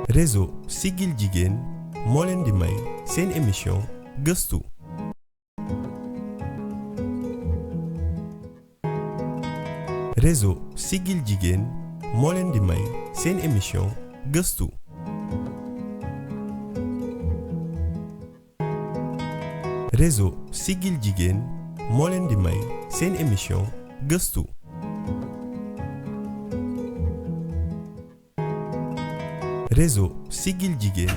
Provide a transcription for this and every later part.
réseau Siggil Jigéen moo leen di may seen émission gëstu. réseau Siggil Jigéen moo leen di may seen émission gëstu. réseau Siggil Jigéen moo leen di may seen émission gëstu. réseau Siggil Jigéen.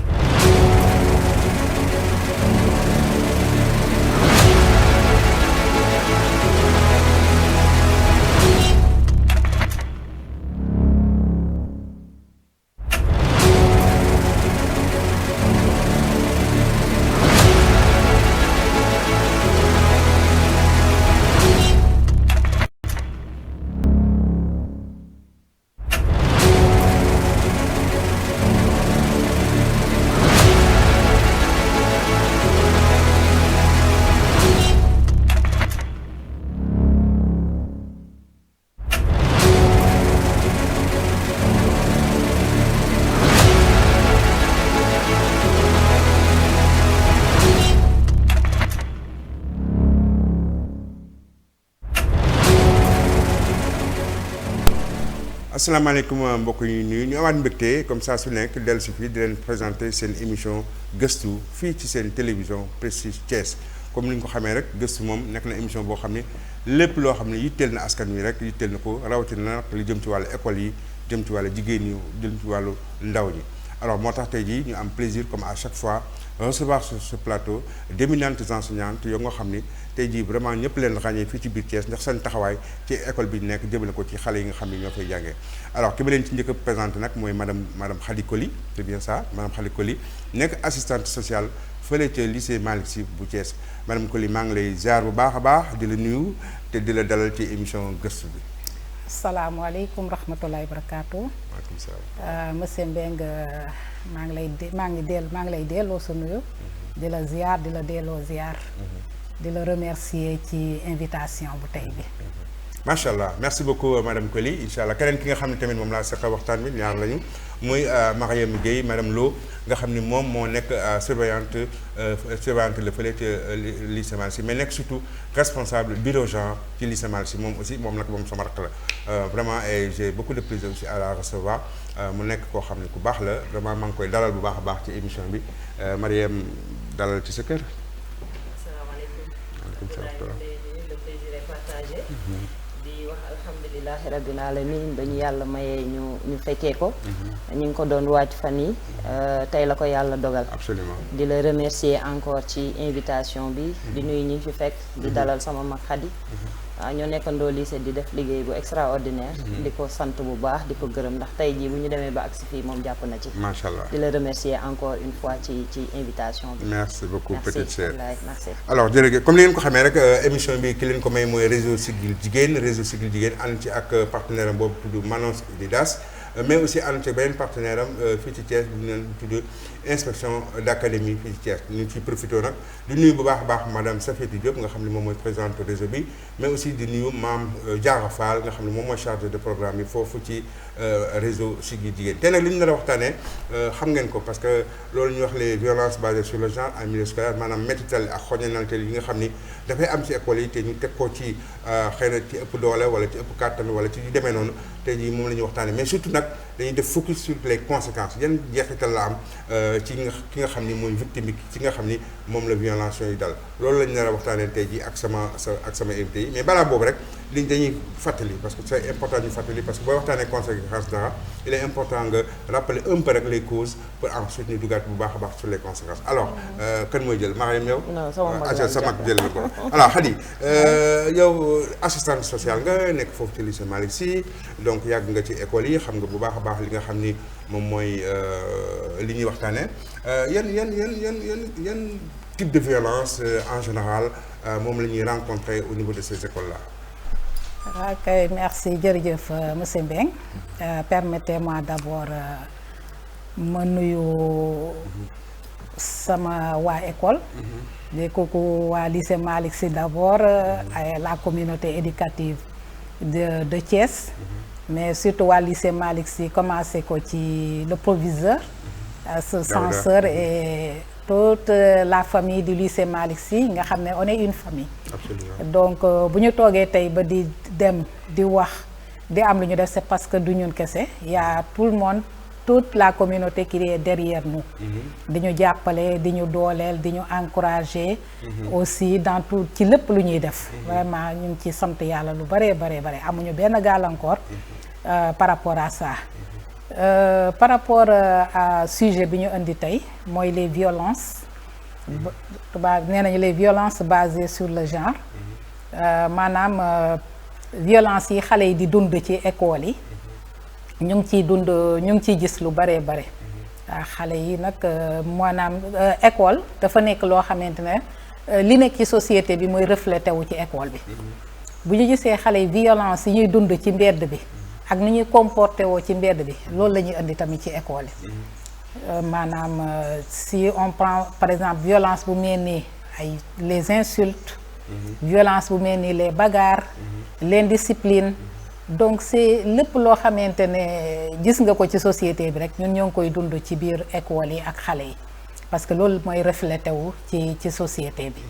asalaamaaleykum mbokk yi ñu amaat mbégte comme ça su nekk dellu si fii di leen présenter seen émission gëstu fii ci seen télévision Prestige Thiès comme ni ñu ko xamee rek gëstu moom nekk na émission boo xam ne lépp loo xam ne yitteel na askan wi rek yitteel na ko rawatina nag li jëm ci wàllu école yi jëm ci wàllu jigéen ñi jëm ci wàllu ndaw ñi. alors moo tax tey jii ñu am plaisir comme à chaque fois recevoir sur ce plateau d'éminentes enseignantes yoo nga xam ni tey jii vraiment ñëpp leen ràññee fii ci biir Thiès ndax seen taxawaay ci école bi nekk jëmale ko ci xale yi nga xam ne ñoo fay jàngee. alors ki ma leen ci njëkk a présenté nag mooy madame Khady Coly, c'est bien ça madame Khady Coly nekk assistante sociale fële ca lycée Malick Sy bu Thiès madame Coly maa ngi lay ziar bu baax a baax di la nuyu te di la dalal ci émission gëstu bi. asalaamaaleykum rahmatulahi barakaatu. waaleykum salaam. monsieur Mbengue maa ngi lay delloo sa nuyu. di la ziar di la delloo ziar. di la remercier ci invitation bu tey bi. macha allah merci beaucoup madame Coly incha allah keneen ki nga xam ne tamit moom laa seqal waxtaan bi ñaar lañu muy Mariam Gueye madame Lo nga xam ni moom moo nekk surveillante la fële ca lycée Malick Sy mais nekk surtout responsable bureau genre ci lycée Malick Sy moom aussi moom nag moom sama rakk la vraiment et j'ai beaucoup de plaisir aussi à la recevoir mu nekk koo xam ne ku baax la vraiment maa ngi koy dalal bu baax a baax ci émission bi Mariam dalal ci sa kër. le plaisir est partagé. di wax alhamdulilahi rabbil alamin ba ñu yàlla mayee ñu fekkee ko. ñu ngi ko doon waaj fan yi tey la ko yàlla dogal. absolument di la remercier encore ci invitation bi. di nuyu ñi fi fekk. di dalal sama mag Khady. waaw ñoo nekkandoo lycée di def liggéey bu extraordinaire. di ko sant bu baax di ko gërëm ndax tey jii bu ñu demee ba agsi fii moom jàpp na ci. macha allah di la remercier encore une fois ci invitation bi. merci beaucoup petite sœur. merci. alors jërëjëf comme ni ngeen ko xamee rek émission bi ki leen ko may mooy réseau Siggil Jigéen ànd ci ak partenaire am boobu tudd Manon Didas mais aussi ànd ci beneen partenaire am fii ci Thiès bu ñu leen tudd inspection d'académie fii ci Thiès ñu ciy profité nag di nuyu bu baax a baax madame Safiatou Diop nga xam ne moom mooy présidente réseau bi mais aussi di nuyu maam Diarra Fall nga xam ne moom mooy chargé de programme yi foofu ci réseau Siggil Jigéen te nag li ñu nar a waxtaanee xam ngeen ko parce que loolu ñuy wax les violences basées sur le genre en milieu scolaire maanaam métital ak xoñanaltel yi nga xam ni dafay am ci école yi te ñu teg ko ci xëy na ci ëpp doole wala ci ëpp kàttan wala ci yu demee noonu tey jii moom la ñuy waxtaanee mais surtout nag dañuy def focus sur les conséquences yan jeexital la am ci ki nga xam ni mooy victime bi ci nga xam ni moom la violence yi dal loolu lañu nar a waxtaanee tey jii ak sama invité yi mais balaa boobu rek li dañuy fàttali parce que c'est important ñu fàttali parce que booy waxtaanee conséquences dara il est important nga rappeler un peu rek les causes pour ensuite ñu dugaat bu baax a baax sur les conséquences alors kan mooy jël Mariam yow. non sa mag jël la ko alors Khady yow assistante sociale nga nekk foofu ci lycée Malick Sy donc yàgg nga ci école yi xam nga bu baax a baax li nga xam ni moom mooy li ñuy waxtaanee yan type de violence en général moom la ñuy rencontrer au niveau de ces écoles là. ok merci jërëjëf monsieur Mbengue permettez-moi d'abord ma nuyu sama waa école. di kooku waa lycée Malick Sy d'abord la communauté éducative de Thiès. mais surtout waa lycée Malick Sy commencé ko ci le proviseur. ce censeur et toute la famille du lycée Malick Sy nga xam ne on est une famille. Absolument. Donc bu ñu toogee tey ba di dem di wax di am lu ñu def c'est parce que du ñun kese y a tout le monde toute la communauté qui est derrière nous. di ñu jàppale di ñu dooleel di ñu encourager. aussi dans tout ci lépp lu ñuy def. vraiment ñu ngi ci sant yàlla lu bare amuñu benn gàllankoor par rapport à ça. Par rapport à sujet bi ñu indi tey mooy les violences. tubaab nee nañu les violences basées sur le genre. maanaam violence yi xale yi di dund ci école yi. ñu ngi ciy gis lu bare xale yi nag maanaam école dafa nekk loo xamante ne li nekk ci société bi mooy reflété wu ci école bi. bu ñu gisee xale yi violence yi ñuy dund ci mbedd bi. ak ni ñuy comporté woo ci mbedd bi loolu la ñuy indi tamit ci école yi. maanaam si on prend par exemple violence bu mel ni ay les insultes. violence bu mel ni les bagarres. l'indiscipline. donc c'est lépp loo xamante ne gis nga ko ci société bi rek ñun ñoo ngi koy dund ci biir école yi ak xale yi parce que loolu mooy reflété wu ci société bi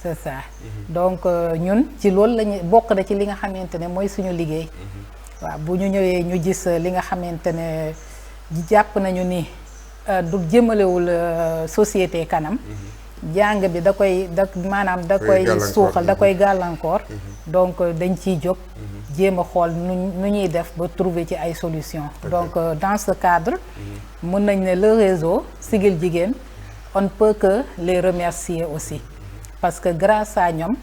c'est ça. donc ñun ci loolu lañu bokk na ci li nga xamante ne mooy suñu liggéey. waaw bu ñu ñëwee ñu gis li nga xamante ne jàpp nañu ni du jëmalewul société kanam. jàng bi da koy suuxal da koy gàllankoor. donc dañ ciy jóg. jéem a xool nu ñuy def ba trouver ci ay solutions. donc dans ce cadre. mën nañ ne le réseau Siggil Jigéen on ne peut que les remercier aussi parce que grâce à ñoom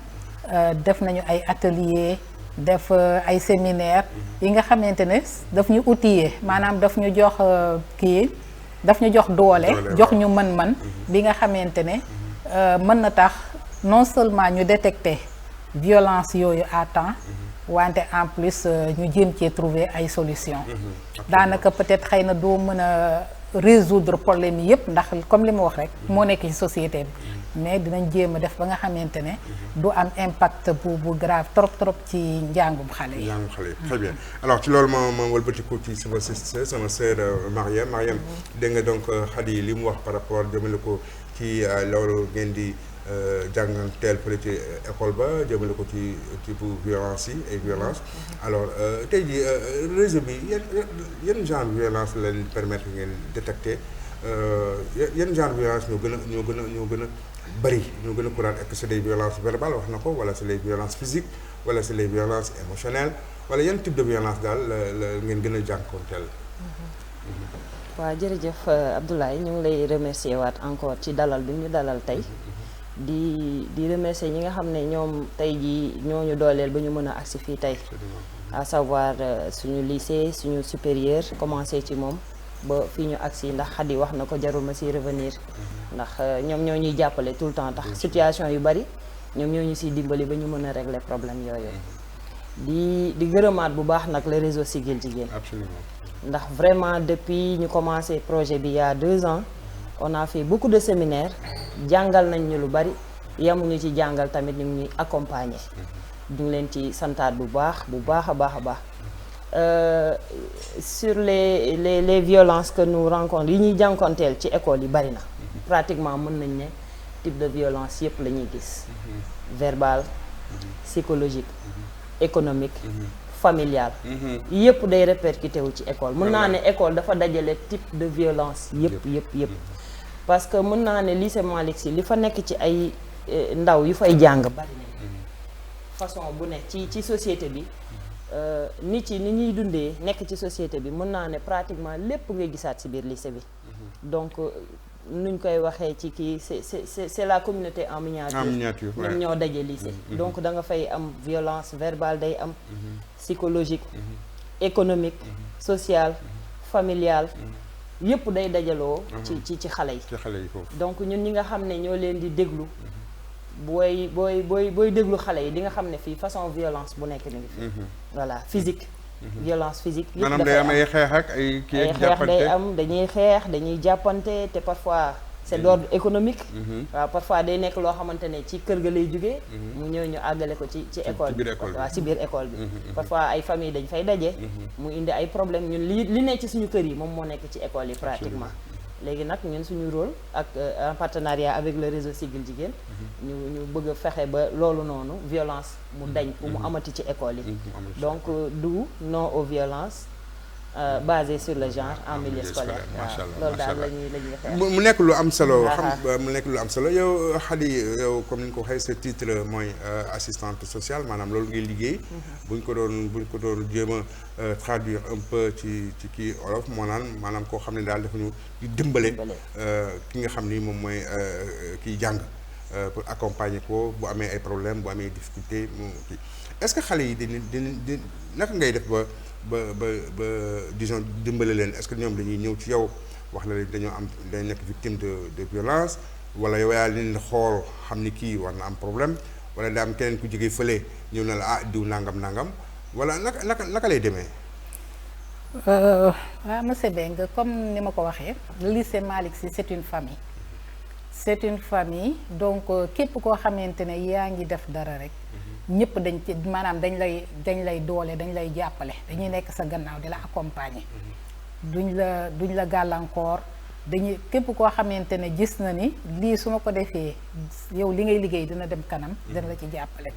def nañu ay ateliers. def ay séminaire yi nga xamante ne daf ñu outiller maanaam daf ñu jox daf ñu jox doole jox ñu mën-mën bi nga xamante ne mën na tax non seulement ñu détecter violence yooyu à temps wante en plus ñu jéem cee trouver ay solutions. daanaka peut-être xëy na doo mën a résoudre problème yi yëpp ndax comme li ma wax rek moo nekk ci société bi mais dinañ jéem a def ba nga xamante ne du am impact bu grave trop ci njàngum xale yi. Très bien alors ci loolu ma wëlbatiku ci sama sœur Mariam dégg nga donc Khady li mu wax par rapport jëmale ko ci loolu ngeen di jànganteel fële ci école ba jëmale ko ci type violence yi et violence alors tey jii réseau bi yan genre violence la leen permettre ngeen détecter yan genre violence ñoo gën a bëri ñoo gën a courant est-ce que c'est des violences verbales wax na ko wala c'est les violences physiques wala c'est les violences émotionnelles wala yan type de violence daal la ngeen gën a jànkoonteel. waaw jërëjëf Abdoulaye ñu ngi lay remercier waat encore ci dalal bi ñu dalal tey di remercier ñi nga xam ne ñoom tey jii ñoo ñu dooleel ba ñu mën a agsi fii tey à savoir suñu lycée suñu supérieur commencé ci moom ba fii ñu agsi ndax Khady wax na ko jarul ma si revenir ndax ñoom ñoo ñuy jàppale tout le temps tax situation yu bari ñoom ñoo ñu siy dimbali ba ñu mën a régler problème yooyu di gërëmaat bu baax nag le réseau Siggil Jigéen. Absolument. ndax vraiment depuis ñu commencé projet bi il y a 2 ans on a fait beaucoup de séminaires jàngal nañ ñu lu bari yemuñu ci jàngal tamit ñu ngi ñuy accompagner. ñu ngi leen ci santaat bu baax a baax. Sur les violences que nous rencontrons yi ñuy jànkonteel ci école yi bari na pratiquement mën nañ ne type de violence yëpp la ñuy gis verbal psychologique économique familial yëpp day répercuté wu ci école mën naa ne école dafa dajale type de violence yëpp parce que mën naa ne lycée Malick Sy li fa nekk ci ay ndaw yu fay jàng bari nañ façon bu ne ci société bi nit yi ni ñuy dundee nekk ci société bi mën naa ne pratiquement lépp ngay gisaat ci biir lycée bi donc nuñ koy waxee ci kii c'est la communauté en miniature ñoom ñoo daje lycée donc da nga fay am violence verbale day am psychologique économique sociale familiale yëpp day dajaloo ci xale yi donc ñun ñi nga xam ne ñoo leen di déglu booy déglu xale yi di nga xam ne fii façon violence bu nekk ni ngi fi voilà physique violence physique maanaam day am ay xeex ak ay kii xeex day am dañuy xeex dañuy jàppante te parfois c'est d'ordre économique waaw parfois day nekk loo xamante ne ci kër ga lay jógee mu ñëw ñu àggale ko ci école bi waaw ci biir école bi parfois ay famille dañ fay daje mu indi ay problème ñun li nekk ci suñu kër yi moom moo nekk ci école yi pratiquement léegi nag ñun suñu rôle ak en partenariat avec le réseau Siggil Jigéen ñu bëgg a fexe ba loolu noonu violence mu dañ bu mu amati ci école yi donc d'où non aux violences basées sur le genre en milieu scolaire waaw loolu daal la ñuy xeex mu nekk lu am solo mu nekk lu am solo yow Khady yow comme ni nga ko waxee sa titre mooy assistante sociale maanaam loolu ngay liggéey buñ ko doon jéem a traduire un peu ci kii olof moo maanaam koo xam ne daal dafa ñu di dimbale ki nga xam ni moom mooy kiy jàng pour accompagner ko bu amee ay problème bu amee difficulté mu kii est-ce que xale yi di naka ngay def ba disons dimbale leen est-ce que ñoom dañuy ñëw ci yow wax la dañoo dañ nekk victime de violence wala yow yaa leen xool xam ni kii war na am problème wala daa am keneen ku jógee fële ñëw na la diw nangam wala naka lay demee. waaw monsieur Mbengue comme ni ma ko waxee le lycée Malick Sy c'est une famille. c'est une famille donc képp koo xamante ne yaa ngi def dara rek ñëpp dañ ci maanaam dañ lay doole dañ lay jàppale dañuy nekk sa gannaaw di la accompagner duñ la gàllankoor dañuy képp koo xamante ne gis na ni lii su ma ko defee yow li ngay liggéey dina dem kanam dina la ci jàppale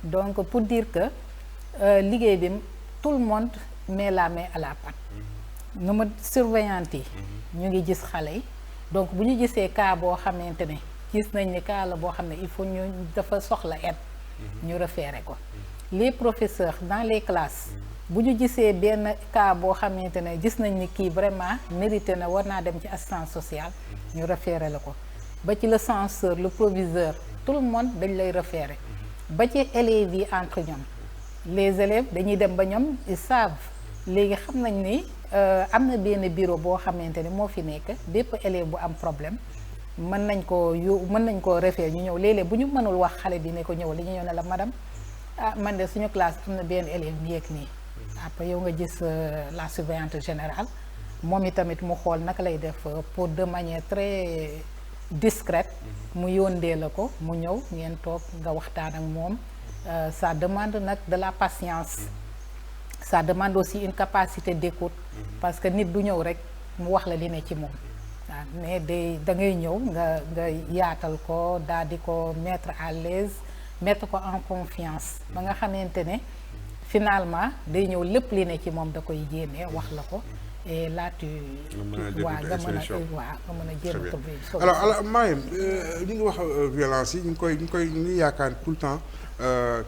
donc pour dire que liggéey bi tout le monde met la main à la pâte nu ma surveillante yi ñu ngi gis xale yi donc bu ñu gisee cas boo xamante ne gis nañ ni cas la boo xam ne il faut ñu dafa soxla aide ñu référé ko les professeurs dans les classes bu ñu gisee benn cas boo xamante ne gis nañ ni kii vraiment mérité na war naa dem ci assistance sociale ñu référé la ko ba ci le censeur le proviseur tout le monde dañ lay référé ba ci élèves yi entre ñoom les élèves dañuy dem ba ñoom ils savent léegi xam nañ ni am na benn bureau boo xamante ne moo fi nekk bépp élève bu am problème mën nañ koo référé ñu ñëw léeg-léeg bu ñu mënul wax xale bi ne ko ñëw li ñu ñëw ne la madame man de suñu classe am na benn élève mu yéeg nii après yow nga gis la surveillante générale moom itamit mu xool naka lay def pour de manière très discrète mu yóndee la ko mu ñëw ngeen toog nga waxtaan ak moom ça demande nag de la patience ça demande aussi une capacité d'écoute parce que nit du ñëw rek mu wax la li ne ci moom waaw mais da ngay ñëw nga yaatal ko daal di ko mettre à l'aise mettre ko en confiance ba nga xamante ne finalement day ñëw lépp li ne ci moom da koy génnee wax la ko et là tu nga mën a jéem a trouver solution. alors Marième ñu ngi wax violence yi ñu ngi yaakaar tout le temps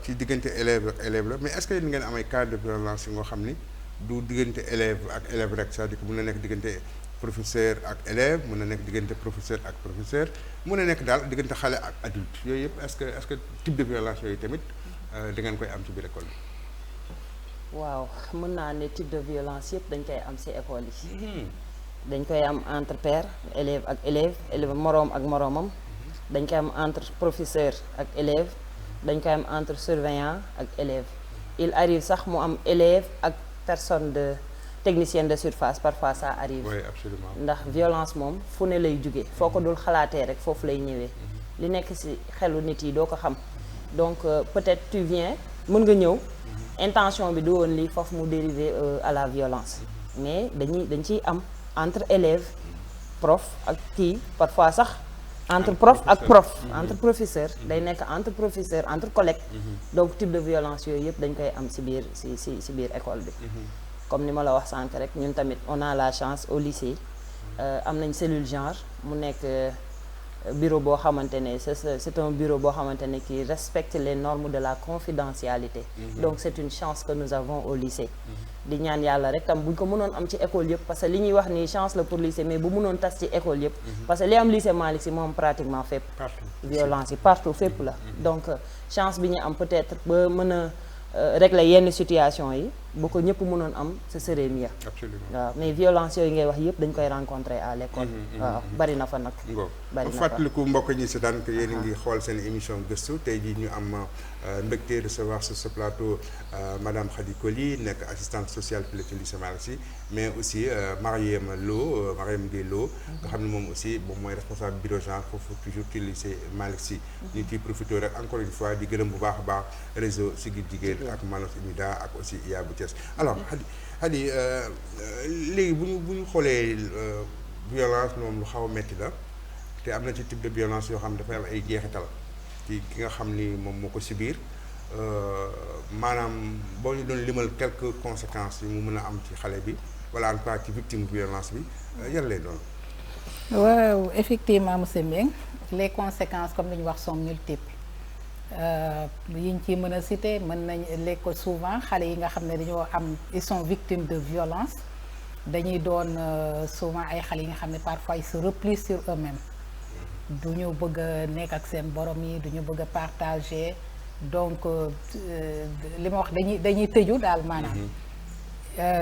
ci diggante élève ak élève la mais est-ce que yéen ngeen am ay cas de violence yi nga xam ni du diggante élève ak élève rek c'est-à-dire que mën na nekk diggante professeur ak élève mën na nekk diggante professeur ak professeur mën na nekk daal diggante xale ak adulte yooyu yëpp est-ce que type de violence yooyu tamit da ngeen koy am ci biir école bi. waaw mën naa ne type de violence yëpp dañ koy am ci école yi. dañ koy am entre père élève ak élève moroom ak moroomam. dañ koy am entre professeur ak élève dañ koy am entre surveillant ak élève il arrive sax mu am élève ak personne de technicienne de surface parfois ça arrive. oui absolument ndax violence moom fu ne lay jóge foo ko dul xalaatee rek foofu lay ñëwee. li nekk ci xelu nit yi doo ko xam donc peut-être tu viens mën nga ñëw. intention bi du woon lii foofu mu dériver à la violence mais dañ ciy am entre élève prof ak kii parfois sax entre prof ak prof entre professeur day nekk entre professeur entre collègue donc type de violence yooyu yëpp dañ koy am ci biir école bi comme ni ma la wax sànq rek ñun tamit on a la chance au lycée am nañ cellule genre mu nekk bureau boo xamante ne c'est un bureau boo xamante ne qui respecte les normes de la confidentialité donc c'est une chance que nous avons au lycée di ñaan yàlla rek tam buñ ko mënoon am ci école yëpp parce que li ñuy wax ni chance la pour lycée mais bu mënoon tas ci école yëpp parce que li am lycée Malick Sy moom pratiquement fépp violence yi partout fépp la donc chance bi ñu am peut-être ba mën a régler yenn situation yi bu ko ñëpp mënoon am ce serait mieux. absolument waaw mais violence yooyu ngay wax yëpp dañ koy rencontrer à l'école. waaw bari na fa nag. bari na fa fàttaliku mbokk ñi seetaan que yéen a ngi xool seen émission gëstu tey jii ñu am mbégte recevoir sur ce plateau madame Khady Coly nekk assistante sociale fii ci lycée Malick Sy mais aussi Marième Gueye Lo nga xam ne moom aussi moom mooy responsable bureau genre foofu toujours ci lycée Malick Sy. ñu ciy profité rek encore une fois di gërëm bu baax a baax réseau Siggil Jigéen ak Manos Umida ak aussi Yaa bu Thiès alors Khady léegi bu ñu xoolee violence moom lu xaw a metti la te am na ci type de violence yoo xam ne dafay am ay jeexital ci ki nga xam ni moom moo ko subir maanaam boo ñu doon limal quelques conséquences yi mu mën a am ci xale bi wala en tout cas ci victime violence bi yan lay doon. waaw effectivement monsieur Mbengue les conséquences comme li ñu wax sont multiples yi ñu ciy mën a citer mën nañ lekk ko souvent xale yi nga xam ne dañoo am ils sont victimes de violence dañuy doon souvent ay xale yi nga xam ne parfois ils se replient sur eux-mêmes du ñu bëgg a nekk ak seen borom yi du ñu bëgg a partager donc li ma wax dañuy tëju daal maanaam.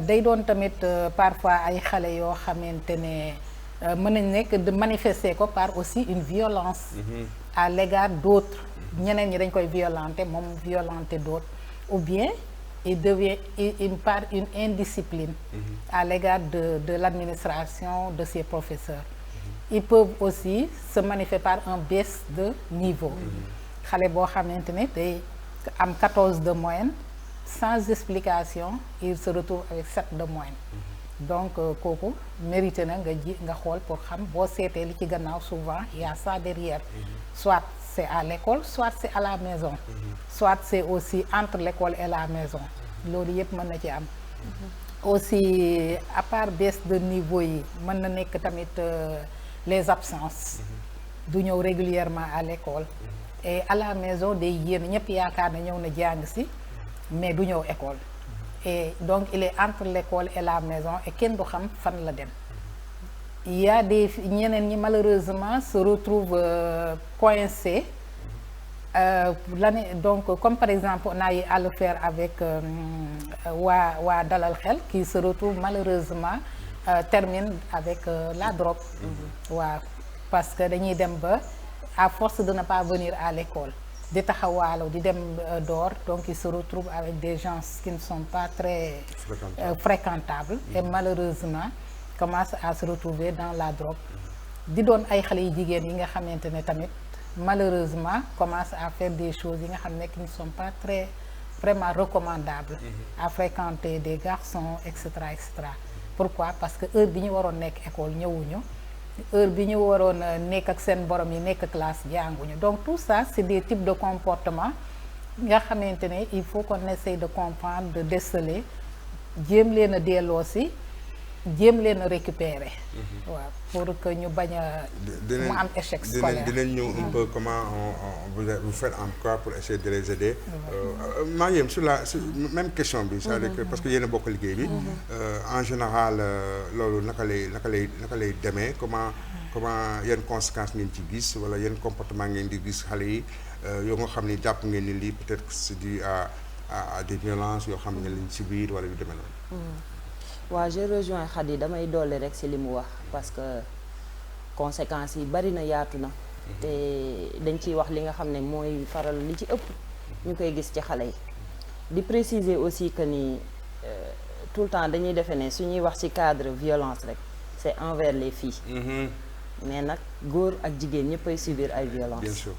day doon tamit parfois ay xale yoo xamante ne mën nañ nekk de manifester ko par aussi une violence à l'égard d'autres ñeneen ñi dañ koy violenter moom violenter d'autres ou bien il devient par une indiscipline à l'égard de l'administration de ses professeurs ils peuvent aussi se manifester par un baisse de niveau xale boo xamante ne day am 14 de moyenne sans explication il se retrouve avec 7 de moyenne donc kooku mérité na nga xool pour xam boo seetee li ci gannaaw souvent il y a ça derrière soit c'est à l'école soit c'est à la maison soit c'est aussi entre l'école et la maison loolu yëpp mën na ci am aussi à part baisse de niveau yi mën na nekk tamit les absences du ñëw régulièrement à l'école et à la maison day yéen ñëpp yaakaar na ñëw na jàng si mais du ñëw école et donc il est entre l'école et la maison et kenn du xam fan la dem il y a des ñeneen ñi malheureusement se retrouvent coincés l'année donc comme par exemple on a eu à le faire avec waa Dalal Xel qui se retrouve malheureusement termine avec la drogue waaw parce que dañuy dem ba à force de ne pas venir à l'école di taxawaalo di dem dehors donc ils se retrouvent avec des gens qui ne sont pas très fréquentables et malheureusement commencent à se retrouver dans la drogue di doon ay xale yu jigéen yi nga xamante ne tamit malheureusement commencent à faire des choses yi nga xam ne qui ne sont pas très vraiment recommandables à fréquenter des garçons et cetera et cetera pourquoi parce que heure bi ñu waroon nekk école ñëwuñu heure bi ñu waroon nekk ak seen borom yi nekk classe jànguñu donc tout ça c'est des types de comportements nga xamante ne il faut qu'on essaye de comprendre de déceler jéem leen a delloo si jéem leen a récupérer waaw pour que ñu bañ a mu am échec scolaire dinañ ñëw un peu comment vous faites encore pour essayer de les aider Mariam sur même question bi c'est-à-dire que parce que yéen a bokk liggéey bi en général loolu naka lay demee comment yenn conséquences ngeen ci gis wala yenn comportement ngeen di gis xale yi yoo nga xam ni jàpp ngeen ni lii peut-être que c'est dû à des violences yoo xam ne lañ subir wala yu demee noonu waaw je rejoins Khady damay dolli rek ci li mu wax parce que conséquences yi bari na yaatu na te dañ ciy wax li nga xam ne mooy faral li ci ëpp ñu koy gis ci xale yi di préciser aussi que ni tout le temps dañuy defe ne su ñuy wax ci cadre violence rek c'est envers les filles mais nag góor ak jigéen ñëppay subir ay violences bien sûr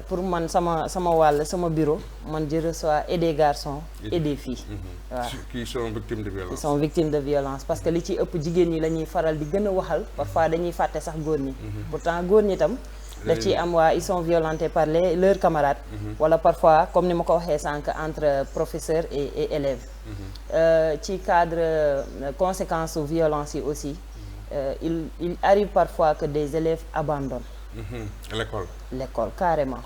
pour man sama wàll sama bureau man je reçois et des garçons et des filles waaw qui sont victimes de violence. Ils sont victimes de violence parce que li ci ëpp jigéen ñi la ñuy faral di gën a waxal parfois dañuy fàtte sax góor ñi pourtant góor ñi tam daf ci am waa ils sont violentés par leurs camarades wala parfois comme ni ma ko waxee sànq entre professeurs et élèves ci cadre conséquences su violence yi aussi il arrive parfois que des élèves abandonnent l'école carrément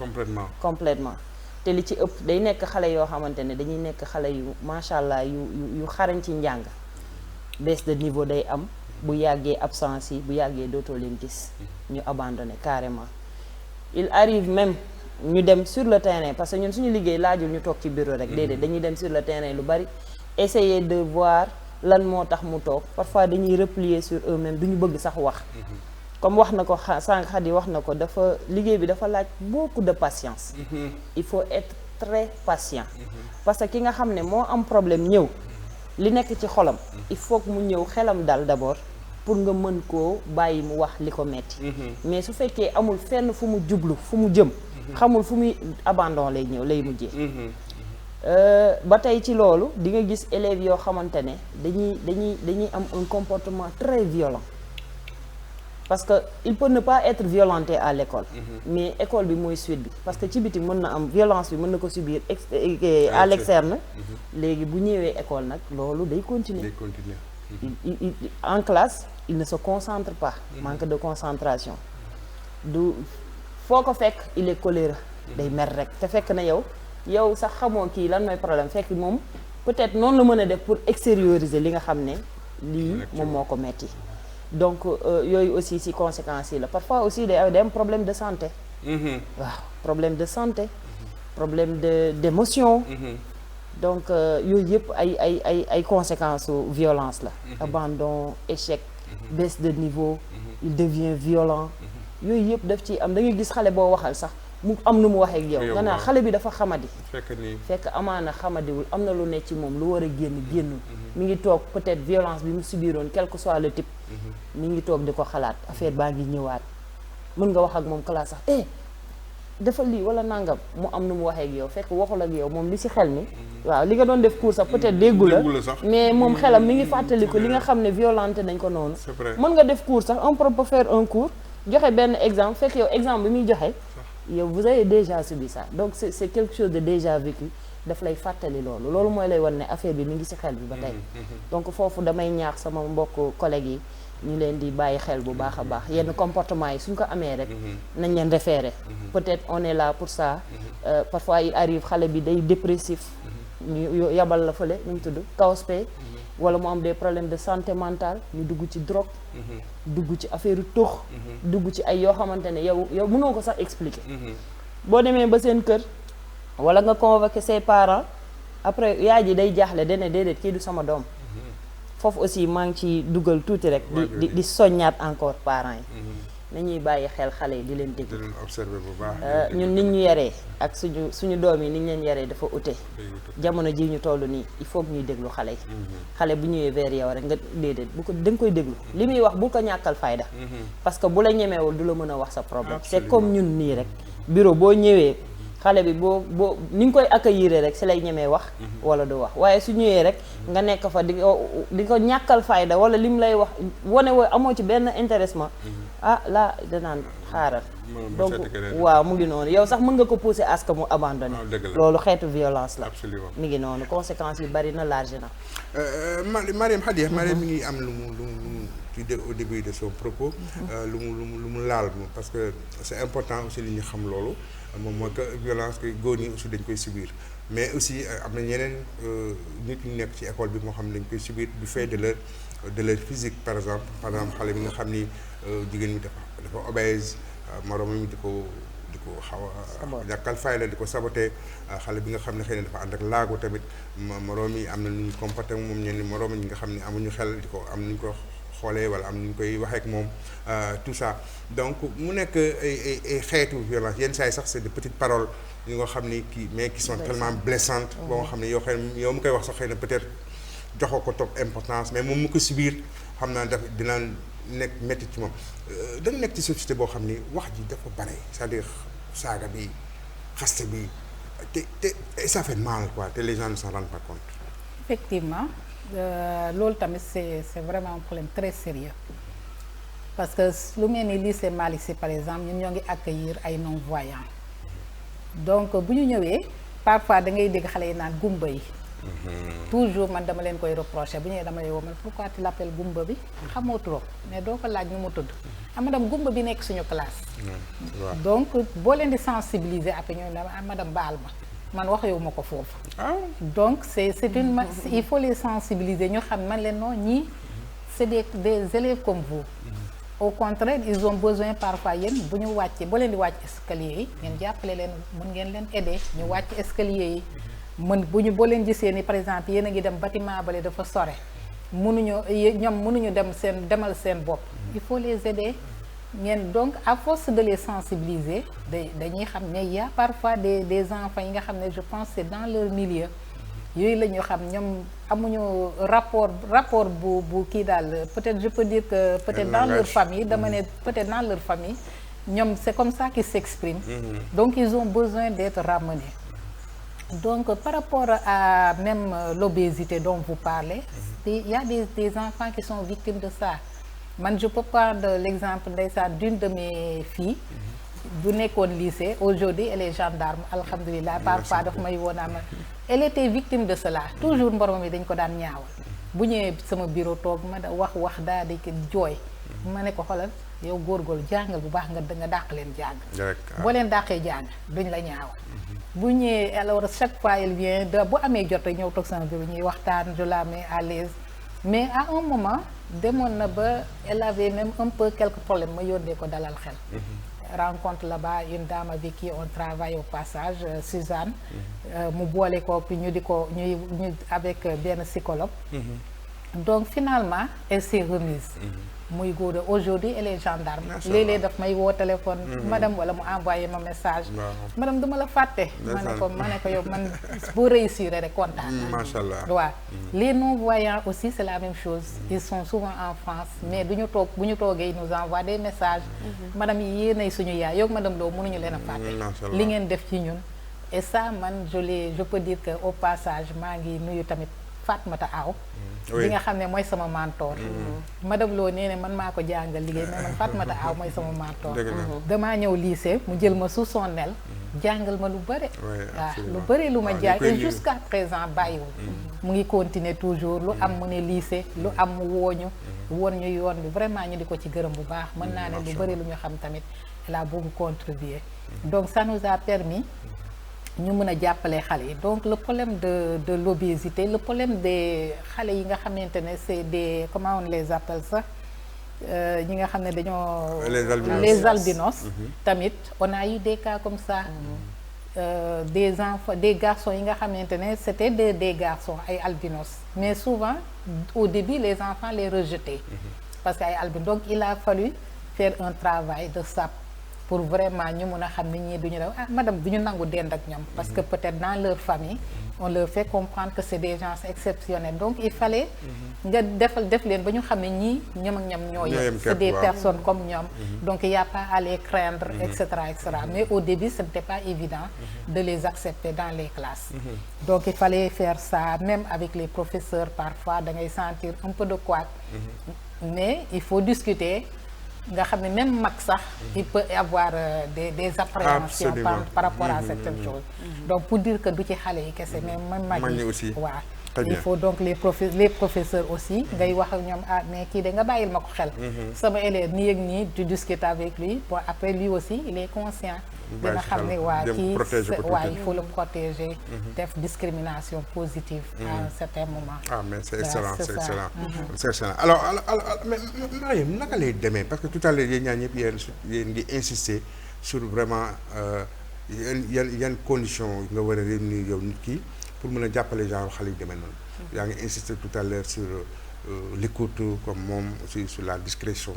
complètement te li ci ëpp day nekk xale yoo xamante ne dañuy nekk xale yu macha allah yu xarañ ci njàng baisse de niveau day am bu yàggee absence yi bu yàggee dootoo leen gis ñu abandonné carrément il arrive même ñu dem sur le terrain parce que ñun suñu liggéey laajul ñu toog ci bureau rek déedéet dañuy dem sur le terrain lu bari essayer de voir lan moo tax mu toog parfois dañuy replier sur eux-mêmes duñu bëgg sax wax comme wax na ko sànq Khady wax na ko dafa liggéey bi dafa laaj beaucoup de patience il faut être très patient parce que ki nga xam ne moo am problème ñëw li nekk ci xolam il faut que mu ñëw xelam dal d'abord pour nga mën koo bàyyi mu wax li ko metti mais su fekkee amul fenn fu mu jublu fu mu jëm xamul fu muy abandon lay mujjee ba tey ci loolu di nga gis élèves yoo xamante ne dañuy am un comportement très violent parce que il peut ne pas être violenté à l'école mais école bi mooy suite bi parce que ci biti mën na am violence bi mën na ko subir à l'externe léegi bu ñëwee école nag loolu day continuer en classe il ne se concentre pas manque de concentration du foo ko fekk il est coléreux day mer rek te fekk na yow sax xamoo kii lan mooy problème fekk moom peut-être noonu la mën a def pour extérioriser li nga xam ne lii moom moo ko metti donc yooyu aussi ci conséquences yi la parfois aussi day am problème de santé waaw problème de santé problème d'émotion donc yooyu yëpp ay conséquences violence la abandon échec baisse de niveau il devient violent yooyu yëpp daf ci am da ngay gis xale boo waxal sax mu am nu mu waxee ak yow nga naa xale bi dafa xamadi fekk amaana xamadiwul am na lu ne ci moom lu war a génnul mi ngi toog peut-être violence bi mu subiroon quel que soit le type mi ngi toog di ko xalaat affaire baa ngi ñëwaat mën nga wax ak moom classe sax dafa lii wala nangam mu am nu mu waxee ak yow fekk waxul ak yow moom li ci xel mi waaw li nga doon def cours sax peut-être déggu la mais moom xelam mi ngi fàttaliku li nga xam ne violenté nañ ko noonu mën nga def cours sax un prof peut faire un cours joxe benn exemple fekk yow exemple bi muy joxe yow vous avez déjà subi ça donc c'est quelque chose de déjà vécu daf lay fàttali loolu mooy lay wan ne affaire bi mi ngi ci xel bi ba tey donc foofu damay ñaax sama mbokk collègues yi ñu leen di bàyyi xel bu baax a baax yenn comportement yi suñ ko amee rek nañ leen référer peut-être on est là pour ça parfois il arrive xale bi day dépressif ñu yabal la fële ñu tudd CAOSP wala mu am des problèmes de santé mentale ñu dugg ci drogue dugg ci affaire tux dugg ci ay yoo xamante ne yow mënoo ko sax expliquer boo demee ba seen kër wala nga convoquer ses parents après yaay ji day jaaxle dane déedéet kii du sama doom foofu aussi maa ngi ci dugal tuuti rek di soññaat encore parents yi nañuy bàyyi xel xale yi di leen déglu observer bu baax ñun nit ñu yaree ak suñu doom yi ni ñu leen yaree dafa ute jamono ji ñu toll nii il faut que ñuy déglu xale yi xale bu ñëwee vers yow rek nga déedéet bu ko da nga koy déglu li muy wax bu ko ñàkkal fayda parce que bu la ñemewul du la mën a wax sa problème c'est comme ñun nii rek bureau boo ñëwee xale bi boo ni nga koy accueillir rek si lay ñemee wax wala du wax waaye su ñëwee rek nga nekk fa di ko ñàkkal fayda wala lim lay wax wane woo amoo ci benn intéressement là danaan xaaral donc waaw mu ngi noonu yow sax mën nga ko pousser à ce que mu abandonné loolu xeetu violence la mi ngi noonu conséquences yi bari na large na Mariam Hadia Mariam mi ngi am lu mu au début de son propos lu mu laal parce que c'est important aussi li ñu xam loolu moom mooy que violence que góor ñi aussi dañ koy subir mais aussi am na ñeneen nit ñu nekk ci école bi moo xam ne dañ koy subir du fait de leur physique par exemple xale bi nga xam ni jigéen ñi dafa obèse moroomam mi di ko xaw a ñàkkal fayda di ko saboté xale bi nga xam ne xëy na dafa ànd ak laago tamit moroom yi am na nu ñu comporté moom ñenn moroom ñi nga xam ne amuñu xel di ko am nu ñu ko xoolee wala am ñu koy waxee ak moom tout ça donc mu nekk ay xeetu violence yenn saa yi sax c'est de petites paroles yi nga xam ni kii mais qui sont tellement blessantes boo nga xam ne yow mu koy wax sax xëy na peut-être joxoo ko top importance mais moom mu ko subir xam naa daf dina nekk métti ci moom da nga nekk ci société boo xam ni wax ji dafa bare c'est-à-dire saaga bi xaste bi te ça fait mal quoi te les gens ne s'en rendent pas compte. Effectivement loolu tamit c'est vraiment un problème très sérieux parce que lu mel ni lycée Malick Sy par exemple ñun ñoo ngi accueillir ay non-voyants donc bu ñu ñëwee parfois da ngay dégg xale yi naan gumba yi. toujours man dama leen koy reprocher bu ñëwee dama lay woo man pourquoi tu l'appelles gumba bi xamoo trop mais doo ko laaj ñu mu tudd madame gumba bi nekk suñu classe. donc boo leen di sensibiliser après ñooy na madame baal ma man waxewu ma ko foofu. donc c'est une il faut les sensibiliser ñu xam man leen non ñii c'est des élèves comme vous. au contraire ils ont besoin parfois yéen bu ñu wàccee boo leen di wàcc escalier yi ngeen jàppale leen mën ngeen leen aider ñu wàcc escalier yi. boo leen gisee ni par exemple yéen a ngi dem bâtiment bale dafa sore mënuñu demal seen bopp il faut les aider ngeen donc à force de les sensibiliser dañuy xam ne y a parfois des enfants yi nga xam ne je pense c'est dans leur milieu yooyu la ñu xam ñoom amuñu rapport bu kii daal peut-être je peux dire que peut-être dans leur famille dama ne peut-être dans leur famille ñoom c'est comme ça qu'ils s'expriment donc ils ont besoin d'être ramenés. Donc par rapport à même l'obésité dont vous parlez, il y a des enfants qui sont victimes de ça. man je peux prendre l'exemple ndeysaan d'une de mes filles bu nekkoon lycée aujourd'hui elle est gendarme alhamdulilah parfois daf may woonaa ma elle était victime de cela toujours mboromam yi dañ ko daan ñaawal bu ñëwee sama bureau toog ma da wax daal di jooy ma ne ko xoolal yow góorgóorlu jàngal bu baax nga dàq leen jàng boo leen dàqee jàng duñ la ñaawal bu ñëwee alors chaque fois elle vient bu amee jot ñëw toog sama bureau ñuy waxtaan je la mets à l'aise mais à un moment demoon na ba elle avait même un peu quelques problèmes ma yónnee ko dalal xel rencontre là-bas une dame avec qui on travaille au passage Suzanne mu boole ko puis ñu avec benn psychologue donc finalement elle s'est remise muy góor aujourd'hui elle est gendarme léeg-léeg daf may woo téléphone madame wala mu envoyé ma message madame dama la fàtte ma ne ko yow man boo réussir rek kontaan macha allah waaw les non-voyants aussi c'est la même chose ils sont souvent en France mais bu ñu toogee ils nous envoient des messages madame yi yéenay suñu yaay yow madame Lo mënuñu leen a fàtte li ngeen def ci ñun et ça man je peux dire que au passage maa ngi nuyu tamit Fatmata Aw bi nga xam ne mooy sama mentor madame Lo nee ne man maa ko jàngal liggéey mais man Fatmata Aw mooy sama mentor damaa ñëw lycée mu jël ma sous son aile jàngal ma lu bëri waaw lu bëri lu ma jàng et jusqu'à présent bàyyiwul mu ngi continuer toujours lu am mu ne lycée lu am mu wooñu woon ñu yoon bi vraiment ñu di ko ci gërëm bu baax mën naa ne lu bëri lu ñu xam tamit elle a beaucoup contribué donc ça nous a permis ñu mën a jàppale xale yi donc le problème de l'obésité le problème des xale yi nga xamante ne c'est des comment on les appelle ça ñi nga xam ne dañoo les albinos tamit on a eu des cas comme ça des enfants des garçons yi nga xamante ne c'était des garçons ay albinos mais souvent au début les enfants les rejetaient parce que ay albinos donc il a fallu faire un travail de sape pour vraiment ñu mun a xam ni ñii duñu def madame duñu nangu dend ak ñoom parce que peut-être dans leur famille on leur fait comprendre que c'est des gens exceptionnels donc il fallait nga def leen ba ñu xam ne ñii ñoom ak ñoom ñoo yem c'est des personnes comme ñoom donc il y a pas à les craindre etc mais au début ce n'était pas évident de les accepter dans les classes donc il fallait faire ça même avec les professeurs parfois da ngay sentir un peu de couac mais il faut discuter nga xam ne même mag sax il peut avoir des appréhensions par rapport à certaines choses donc pour dire que du ci xale yi kese mais même mag yi aussi waaw il faut donc les professeurs aussi ngay wax ak ñoom mais kii de nga bàyyil ma ko xel sama élève nii ak nii tu discutes avec lui bon après lui aussi il est conscient dina xam ne waa kii waaw il faut le protéger def discrimination positive à un certain moment mais c'est excellent c'est excellent c'est excellent alors mais Mariam naka lay demee parce que tout à l'heure yéen ñaar ñëpp yéen ngi insister sur vraiment yan conditions nga war a réunir yow nit ki pour mën a jàppale genre xale yu demee noonu yaa ngi insister tout à l'heure sur l'écoute comme moom aussi sur la discrétion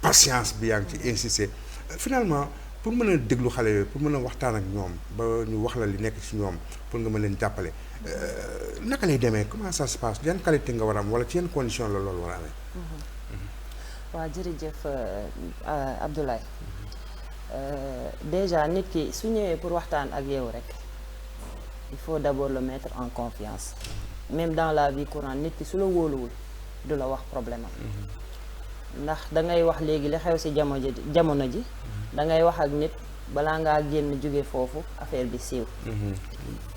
patience bi yaa ngi ci insister finalement pour mën a déglu xale yooyu pour mën a waxtaan ak ñoom ba ñu wax la li nekk ci ñoom pour nga mën leen jàppale naka lay demee comment ça se passe yan qualité nga war a am wala ci yan condition la loolu war a amee waaw jërëjëf Abdoulaye déjà nit ki su ñëwee pour waxtaan ak yow rek il faut d'abord le mettre en confiance même dans la vie courante nit ki su la wóoluwul du la wax problème am ndax da ngay wax léegi li xew ci jamono ji da ngay wax ak nit balaa ngaa génn jóge foofu affaire bi siiw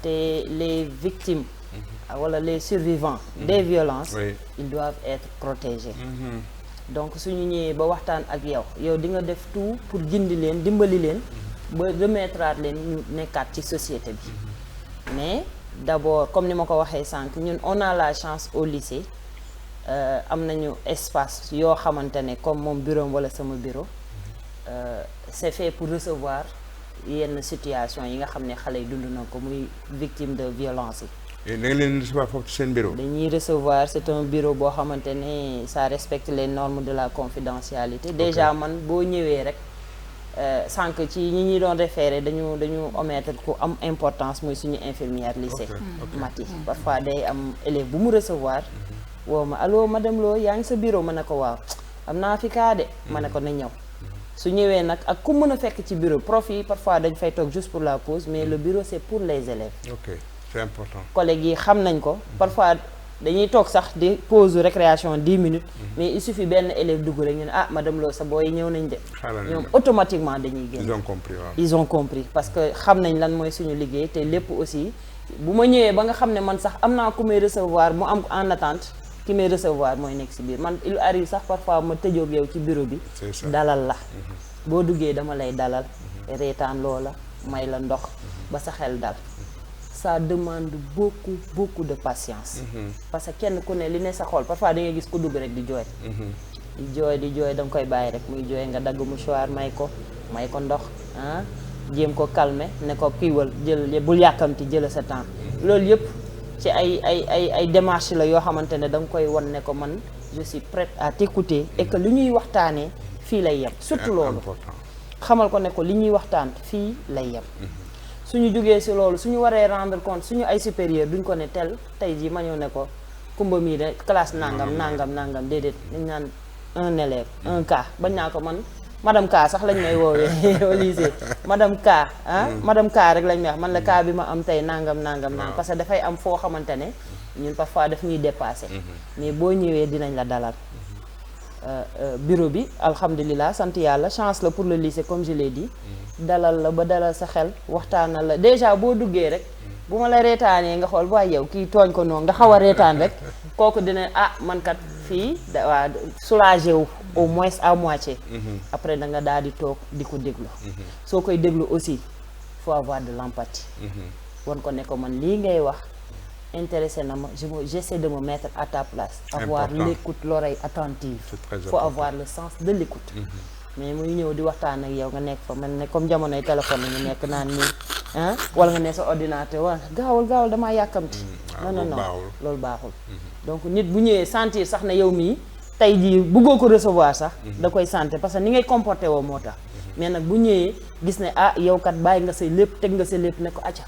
te les victimes wala les survivants des violences ils doivent être protégés donc suñu ñëwee ba waxtaan ak yow di nga def tout pour gindi leen dimbali leen ba remettre leen ñu nekkaat ci société bi mais d'abord comme ni ma ko waxee sànq ñun on a la chance au lycée am nañu espace yoo xamante ne comme moom bureau wala sama bureau c'est fait pour recevoir yenn situation yi nga xam ne xale yi dund na ko muy victime de violence yi. da nga leen recevoir foofu ci seen bureau. dañuy recevoir c'est un bureau boo xamante ne ça respecte les normes de la confidentialité. déjà man boo ñëwee rek sànq ci ñi ñuy doon référé dañu omettre ku am importance muy suñu infirmière lycée. Mati parfois day am élève bu mu recevoir. woo ma allo madame Lo yaa ngi sa bureau ma ne ko waaw am naa fi kaa de ma ne ko na ñëw. su ñëwee nag ak ku mën a fekk ci bureau prof yi parfois dañ fay toog juste pour la pause mais le bureau c'est pour les élèves. Ok, c'est important. collègues yi xam nañ ko parfois dañuy toog sax di pause récréation 10 minutes mais il suffit benn élève dugg rek ñu ne ah madame Lo sa booy ñëw nañ de ñoom automatiquement dañuy génn. ils ont compris waaw. ils ont compris parce que xam nañ lan mooy suñu liggéey te lépp aussi bu ma ñëwee ba nga xam ne man sax am naa ku may recevoir mu am en attente ki may recevoir mooy nekk si biir man il arrive sax parfois ma tëjoog yow ci bureau bi dalal la boo duggee dama lay dalal reetaan loola may la ndox ba sa xel dal ça demande beaucoup de patience parce que kenn ku ne li ne sa xol parfois da ngay gis ku dugg rek di jooy di jooy da nga koy bàyyi rek muy jooy nga dagg mouchoir may ko ndox ah jéem ko calmer ne ko kiiwal jël bul yàkkamti jël sa temps loolu yëpp ci ay démarches la yoo xamante ne da nga koy wan ne ko man je suis prête à t'écouter et que li ñuy waxtaanee fii lay yem surtout loolu xamal ko ne ko li ñuy waxtaan fii lay yem suñu jógee si loolu suñu waree rendre compte suñu ay supérieur duñ ko ne tel tey jii ma ñëw ne ko kumba mii de classe nangam déedéet dañ naan un élève un cas bañ naa ko man madame Ka sax lañ may woowee au lycée madame Ka madame Ka rek lañ may wax man la cas bi ma am tey nangam parce que dafay am foo xamante ne ñun parfois daf ñuy dépassé mais boo ñëwee dinañ la dalal bureau bi alhamdulilah sant yàlla chance la pour le lycée comme je l'ai dit dalal la ba dalal sa xel waxtaanal la déjà boo duggee rek bu ma la reetaanee nga xool waaye yow kii tooñ ko noonu nga xaw a reetaan rek kooku dina man kat fii waa soulagé wu au moins à moitié après da nga daal di toog di ko déglu soo koy déglu aussi faut avoir de l'empathie wan ko ne ko man lii ngay wax intéressé na ma j'essaie de me mettre à ta place avoir l'écoute l'oreille attentive faut avoir le sens de l'écoute mais muy ñëw di waxtaan ak yow nga nekk fa man ne comme jamonoy téléphone ñu nekk naan nii wala nga ne sa ordinateur wala gaawal damaa yàkkamti non loolu baaxul donc nit bu ñëwee sentir sax ne yow mii tey jii bëggoo ko recevoir sax da koy sentir parce que ni ngay comporté woo moo tax mais nag bu ñëwee gis ne yow kat bàyyi nga say lépp teg nga sa lépp ne ko acca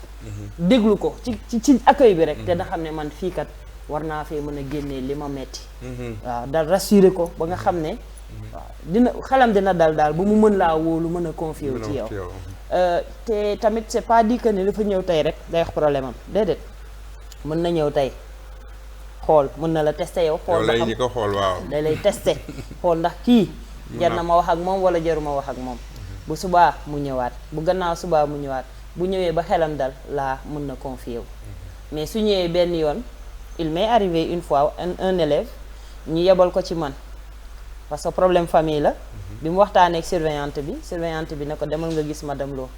déglu ko ci accueil bi rek te da xam ne man fii kat war naa fee mën a génnee li ma metti waaw dal rassurer ko ba nga xam ne waaw xelam dina dal daal ba mu mën laa wóolu mën a confier wu ci yow te tamit c'est pas dit que ne dafa ñëw tey rek day wax problème am déedéet mën na ñëw tey xool mën na la tester yow xool ba xam ko xool waaw day lay tester xool ndax kii jar na ma wax ak moom wala jaruma wax ak moom bu subaa mu ñëwaat bu gannaaw subaa mu ñëwaat bu ñëwee ba xelam dal laa mën na confier wu mais su ñëwee benn yoon il m'est arrivé une fois un élève ñu yebal ko ci man parce que problème famille la bi mu waxtaanee ak surveillante bi ne ko demal nga gis madame Lo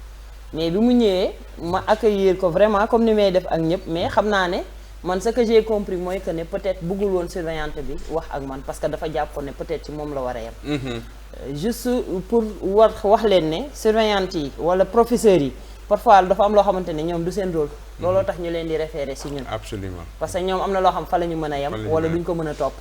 mais bi mu ñëwee ma accueillir ko vraiment comme ni may def ak ñëpp mais xam naa ne man ce que j'ai compris mooy que ne peut-être bëggul woon surveillante bi wax ak man parce que dafa jàppoon ne peut-être ci moom la war a yem juste pour wax leen ne surveillante yi wala professeurs yi parfois dafa am loo xamante ne ñoom du seen rôle looloo tax ñu leen di référer si ñun absolument parce que ñoom am na loo xam fa la ñu mën a yem wala duñ ko mën a topp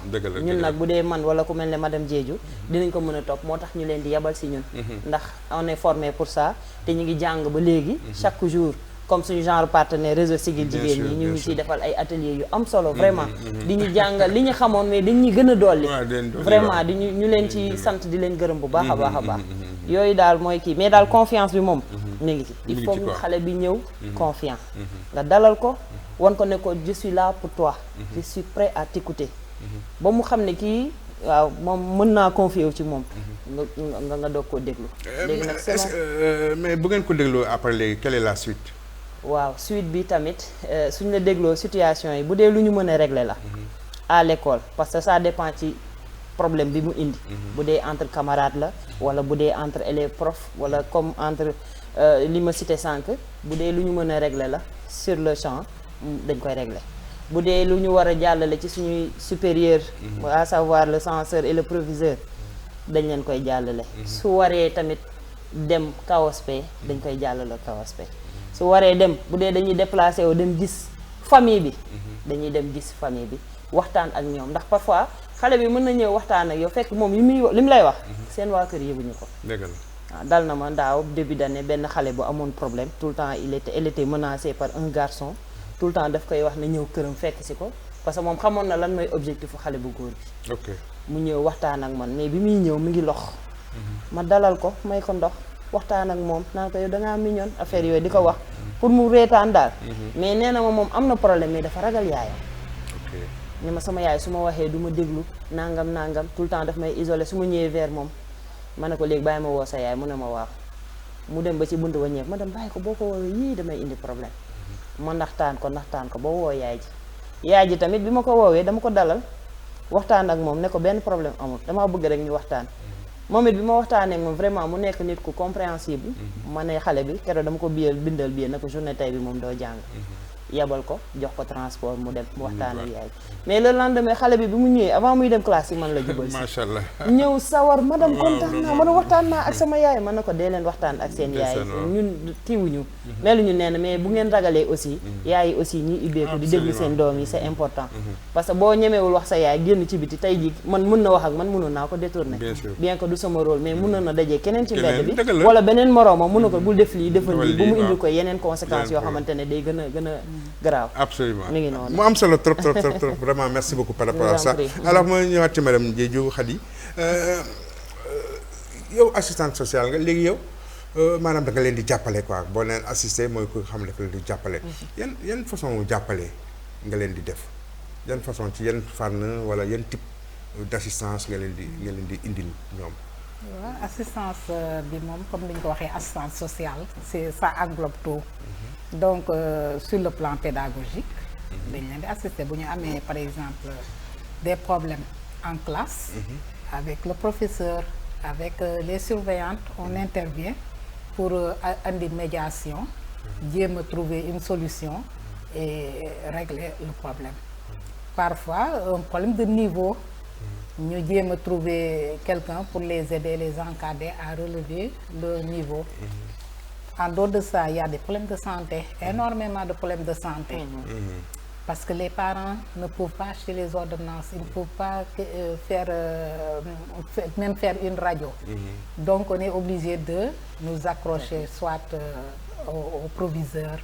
ñun nag bu dee man wala ku mel ne madame Diédhiou dinañ ko mën a topp moo tax ñu leen di yebal si ñun ndax on est formé pour ça te ñu ngi jàng ba léegi chaque jour comme suñu genre partenaire réseau Siggil Jigéen ñi ñu ngi ciy defal ay ateliers yu am solo vraiment di ñu jàngal li ñu xamoon mais dañ ñuy gën a dolli vraiment di ñu leen ci sant di leen gërëm bu baax a baax a baax yooyu daal mooy kii mais daal confiance bi moom mi ngi ci il faut que xale bi ñëw confiant nga dalal ko wan ko ne ko je suis là pour toi je suis prêt à t'écouter ba mu xam ne kii waaw moom mën naa confier wu ci moom nga doog koo déglu léegi nag mais bu ngeen ko dégloo après léegi quelle est la suite waaw suite bi tamit suñ la dégloo situation yi bu dee lu ñu mën a régler la à l'école parce que ça dépend ci problème bi mu indi bu dee entre camarades la wala bu dee entre élèves prof wala comme entre li ma cité sànq bu dee lu ñu mën a régler la sur le champ dañ koy régler bu dee lu ñu war a jàllale ci suñuy supérieur à savoir le censeur et le proviseur dañ leen koy jàllale su waree tamit dem KOSP dañ koy jàllale KOSP su waree dem bu dee dañuy déplacé wu dem gis famille bi dañuy dem gis famille bi waxtaan ak ñoom ndax parfois xale bi mën na ñëw waxtaan ak yow fekk moom li mu lay wax seen waa kër yëguñu ko dëgg la waaw dal na ma daaw début d'année benn xale bu amoon problème tout le temps elle était menacée par un garçon tout le temps daf koy wax na ñëw këram fekk si ko parce que moom xamoon na lan mooy objectifu xale bu góor bi ok mu ñëw waxtaan ak man mais bi muy ñëw mi ngi lox ma dalal ko may ko ndox waxtaan ak moom naan ko yow dangaa mignon affaire yooyu di ko wax pour mu reetaan daal mais nee na ma moom am na problème mais dafa ragal yaayam ne ma sama yaay su ma waxee du ma déglu nangam tout le temps daf may isolé su ma ñëwee vers moom ma ne ko léegi bàyyi ma woo sa yaay mu ne ma waaw mu dem ba ci buntu waññeeku ma dem bàyyi ko boo ko woowee yii damay indi problème ma naxtaan ko ba woo yaay ji tamit bi ma ko woowee dama ko dalal waxtaan ak moom ne ko benn problème amul dama bëgg rek ñu waxtaan moom it bi ma waxtaanee ak moom vraiment mu nekk nit ku compréhensible ma ne xale bi keroog dama ko bindal billet na ko journée tey bi moom doo jàng yabal ko jox ko transport mu dem mu waxtaan ak yaay mais le lendemain xale bi mu ñëwee avant muy dem classe yi man la jubal si macha allah ñëw sawar madame kontaan naa man waxtaan naa ak sama yaay man na ko dee leen waxtaan ak seen yaay ñun kiiwuñu meluñu nee na mais bu ngeen ragalee aussi yaay yi aussi ñuy ubbeeku di déglu seen doom yi c'est important parce que boo ñemewul wax sa yaay génn ci biti tey ji man mën na wax ak man mënoon naa ko détourner bien que du sama rôle mais mënoon na dajee keneen ci mbedd bi wala beneen moroomam mën na ko bul def lii defal lii bu mu indi ko yeneen conséquences yoo xamante ne day gën a grave. Absolument. mi ngi noonu mu am solo trop vraiment merci beaucoup par rapport à ça. Alors ma ñëwaat ci madame Diédhiou Khady yow assistante sociale nga léegi yow maanaam da nga leen di jàppale quoi boo leen assister mooy ko xam ne dafa leen di jàppale. yan façon jàppale nga leen di def yan façon ci yan fànn wala yan type d'assistance nga leen di indil ñoom. waaw assistance bi moom comme ni ñu ko waxee assistance sociale ça englobe tout. Donc sur le plan pédagogique dañ leen di assister bu ñu amee par exemple des problèmes en classe avec le professeur avec les surveillantes on intervient pour andi médiation jéem a trouver une solution et régler le problème parfois un problème de niveau ñu jéem a trouver quelqu'un pour les aider les encadrer à relever le niveau. En dehors de ça, il y a des problèmes de santé, énormément de problèmes de santé. Parce que les parents ne peuvent pas acheter les ordonnances, ils ne peuvent pas même faire une radio. Donc on est obligé de nous accrocher soit au proviseur,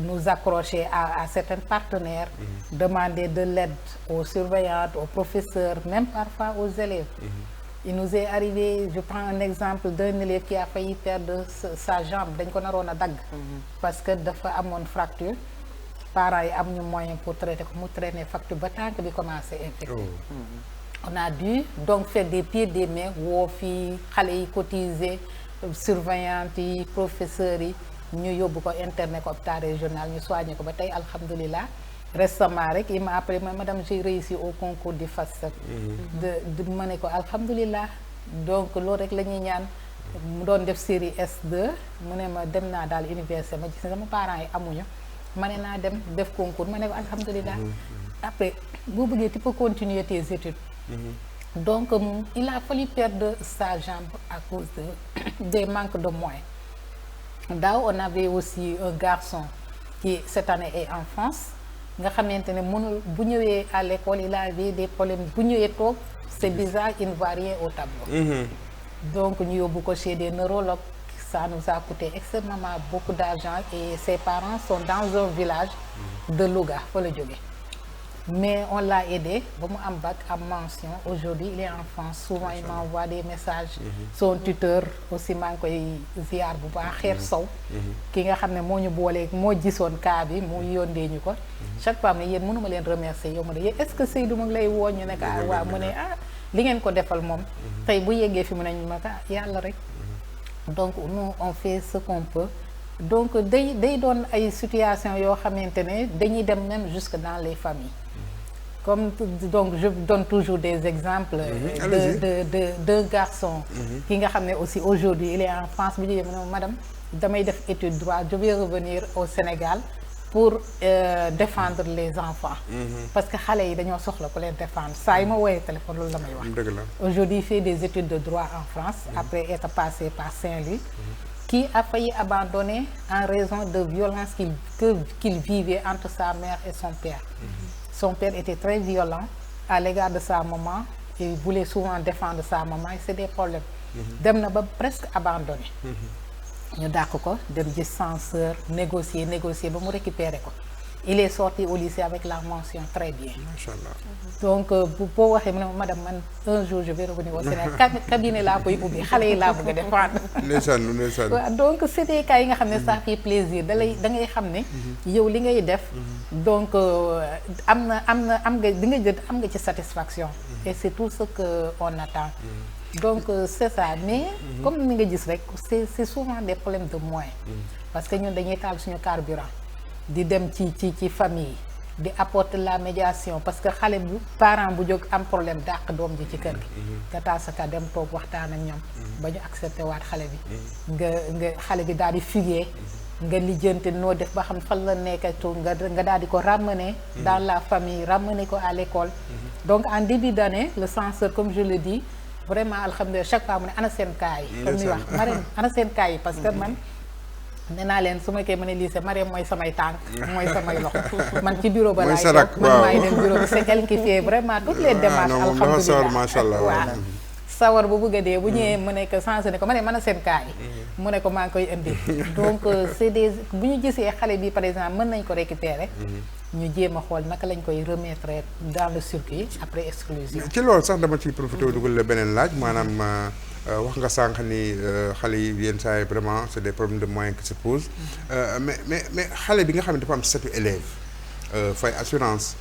nous accrocher à certains partenaires, demander de l'aide aux surveillantes, aux professeurs, même parfois aux élèves. Il nous est arrivé, je prends un exemple d'un élève qui a failli perdre sa jambe dañ ko naroon a dagg parce que dafa amoon fracture parents yi am ñu moyen pour traiter ko mu traîner fracture ba tànk bi commencé infecté. On a dû donc faire des pieds et des mains woo fii xale yi cotiser surveillantes yi professeurs yi ñu yóbbu ko internet ko hôpital régional ñu soigné ko ba tey alhamdulilah. Récemment rek il m'a appelé madame j'ai réussi au concours du FASTEF de ma ne ko alhamdulilah donc loolu rek la ñuy ñaan mu doon def série S2 mu ne ma dem naa daal université ma gis sama parents yi amuñu ma ne naa dem def concours ma ne ko alhamdulilah après boo bëggee tu peux continuer tes études donc il a fallu perdre sa jambe à cause des manques de moyens. Daaw on avait aussi un garçon qui cette année est en France nga xamante ne mënul bu ñëwee à l'école il avait des problèmes bu ñëwee toog c'est bizarre il ne voit rien au tableau. Donc ñu yóbbu ko chez des neurologues ça nous a coûté extrêmement beaucoup d'argent et ses parents sont dans un village de Louga fa la jóge mais on l'a aidé ba mu am bac am mention aujourd'hui il est en France souvent il m'envoie des messages son tuteur aussi maa ngi koy ziar bu baax xeer sow ki nga xam ne moo ñu boolee moo gisoon cas bi mu yóndee ñu ko chaque fois ne yéen mënuma leen remercier yow ma de est-ce que Seydou mu ngi lay woo ñu ne ko waaw mu ne li ngeen ko defal moom tey bu yeggee fi mu ne ñu ma ko yàlla rek donc nous on fait ce qu'on peut donc day doon ay situation yoo xamante ne dañuy dem même jusque dans les familles comme donc je donne toujours des exemples d'un garçon ki nga xam ne aussi aujourd'hui il est en France bi ñu ne madame damay def étude droit je vais revenir au Sénégal pour défendre les enfants parce que xale yi dañoo soxla ku leen défendre saa yi ma woowee téléphone loolu la may wax aujourd'hui il fait des études de droit en France après être passé par Saint-Louis qui a failli abandonner en raison de violences qu'il vivait entre sa mère et son père. Son père était très violent à l'égard de sa maman. Il voulait souvent défendre sa maman et c'est des problèmes. Dem na ba presque abandonné. ñu dàq ko dem gis censeur négocier ba mu récupérer ko. il est sorti au lycée avec la mention très bien. Machallah. Donc boo waxee mu ne madame man un jour je vais revenir au Sénégal cabinet laa koy ubbi xale yi laa bëgg a défendre. ndeysaan. waaw donc c'est des cas yi nga xam ne ça fait plaisir da ngay xam ne yow li ngay def donc am nga ci satisfaction et c'est tout ce que on attend donc c'est ça mais comme ni nga gis rek c'est souvent des problèmes de moyens parce que ñun dañuy taal suñu carburant di dem ci famille di apporter la médiation parce que xale bu parent bu jóg am problème dàq doom ji ci kër gi nga taal sa ka dem toog waxtaan ak ñoom ba ñu accepté waat xale bi nga xale bi daal di fuguer nga lijjanti noo def ba xam fan la nekkatu nga daal di ko ramener dans la famille ramener ko à l'école donc en début d'année le censeur comme je le dis vraiment alhamdulilah chaque fois mu ne ana seen cas yi comme ni wax Marème ana seen cas yi parce que man nee naa leen su ma koy mën a lycée Marème mooy samay tànk mooy samay loxo man ci bureau ba laay toog man maay dem bureau bi c'est elle qui fait vraiment toutes les démarches alhamdulilah waaw sawar bu bëgg a dee bu ñëwee mu nekk sensé ne ko ma ne mën a seen kaay mu ne ko maa ngi koy indi donc c'est des bu ñu gisee xale bi par exemple mën nañ ko récupérer ñu jéem a xool naka lañ koy remettre dans le circuit après exclusion ci loolu sax dama ciy profité dugal la beneen laaj maanaam wax nga sànq ni xale yi yenn saa yi vraiment c'est des problèmes de moyens qui se posent mais xale bi nga xam ne dafa am statut élève fay assurance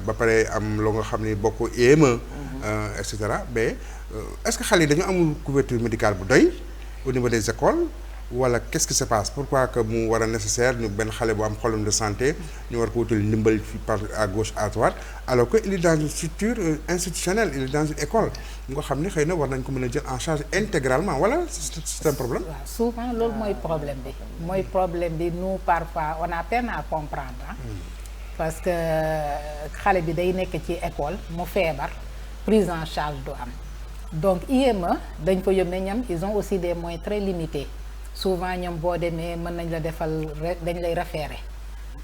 ba pare am loo nga xam ni bokk IME et cetera mais est-ce que xale yi dañu amul couverture médicale bu doy au niveau des écoles wala qu'est-ce qui se passe pourquoi que mu war a nécessaire ñu benn xale bu am problème de santé ñu war ko wutal ndimbal fi par à gauche à droite alors que il est dans une structure institutionnelle il est dans une école nga xam ni xëy na war nañ ko mën a jël en charge intégralement wala c'est un problème. waaw souvent loolu mooy problème bi nous parfois on a peine à comprendre parce que xale bi day nekk ci école mu feebar prise en charge du am donc IME dañ ko yónnee ñam ils ont aussi des moyens très limités souvent ñoom boo demee mën nañ la defal dañ lay référer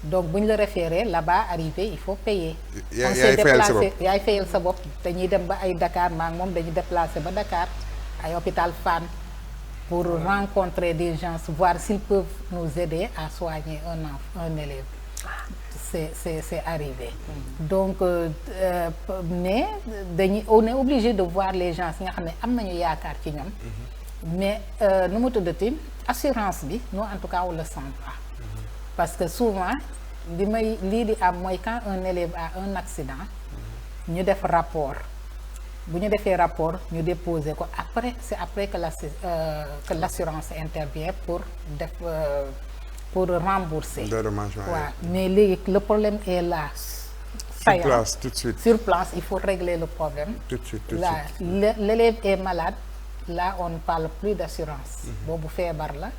donc bu ñu la référer là-bas arrivé il faut payer. yaay fayal sa bopp dañuy dem ba ay Dakar maa ngi moom dañuy déplacer ba Dakar ay hôpital Fann pour rencontrer des gens voir s'ils peuvent nous aider à soigner un élève. C'est arrivé donc mais on est obligé de voir les gens yi nga xam ne am nañu yaakaar ci ñoom mais nu mu tuddati assurance bi nous en tout cas on le sent pas parce que souvent lii di am mooy quand un élève a un accident ñu def rapport bu ñu defee rapport ñu déposer ko après c'est après que l'assurance intervient pour rembourser. Ouais. Mais le problème est là. Sur place, tout de suite. Sur place, il faut régler le problème. Tout de suite. L'élève est malade. Là, on ne parle plus d'assurance. Bobu feebar la,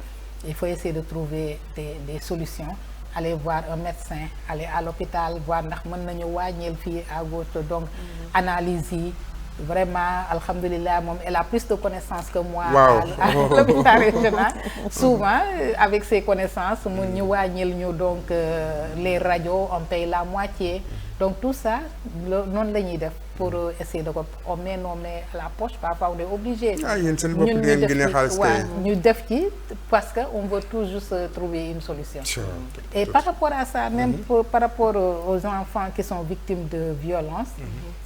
il faut essayer de trouver des solutions. Aller voir un médecin, aller à l'hôpital, voir ndax mën nañu wàññil fii à gauche donc analyse yi. Vraiment, alhamdulillah, elle a plus de connaissances que moi à l'hôpital régional. Souvent, avec ses connaissances, donc les radios, on paye la moitié. Donc tout ça, non les pour essayer de on met à la poche, parfois on est obligé. Nous devons parce qu'on veut toujours trouver une solution. Et par rapport à ça, même par rapport aux enfants qui sont victimes de violences,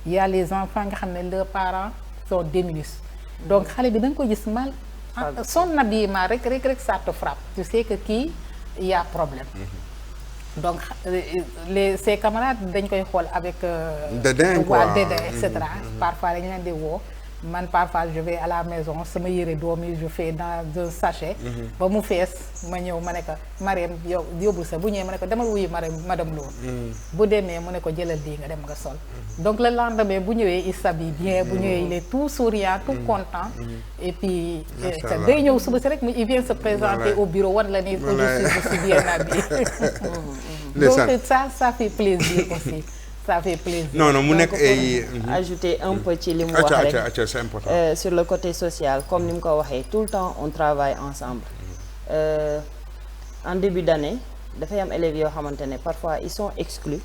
il y a les enfants qui leurs parents sont démunis. Donc, mal, son habillement, ça te frappe. Tu sais que il y a problème. Donc, ses camarades, avec Dédain, etc. Parfois, il y a des mots. Parfois, je vais à la maison, je fais dans un sachet. Ba mu fees ma ñëw ma ne ko Marème yow yóbbu sa bu ñëwee ma ne ko demal wuyu madame Lo. Bu demee mu ne ko jëlal lii nga dem nga sol. Donc le lendemain bu ñëwee il s'habille bien, bu ñëwee il est tout souriant, tout content. Et puis day ñëw suba si rek il vient se présenter au bureau wan la ni je suis bien habillé. Donc ça fait plaisir aussi. Ça fait plaisir. Non, mu nekk ay ajouter un peu ci li mu wax rek c'est important. Sur le côté social comme ni mu ko waxee tout le temps on travaille ensemble. En début d'année dafay am élèves yoo xamante ne parfois ils sont exclus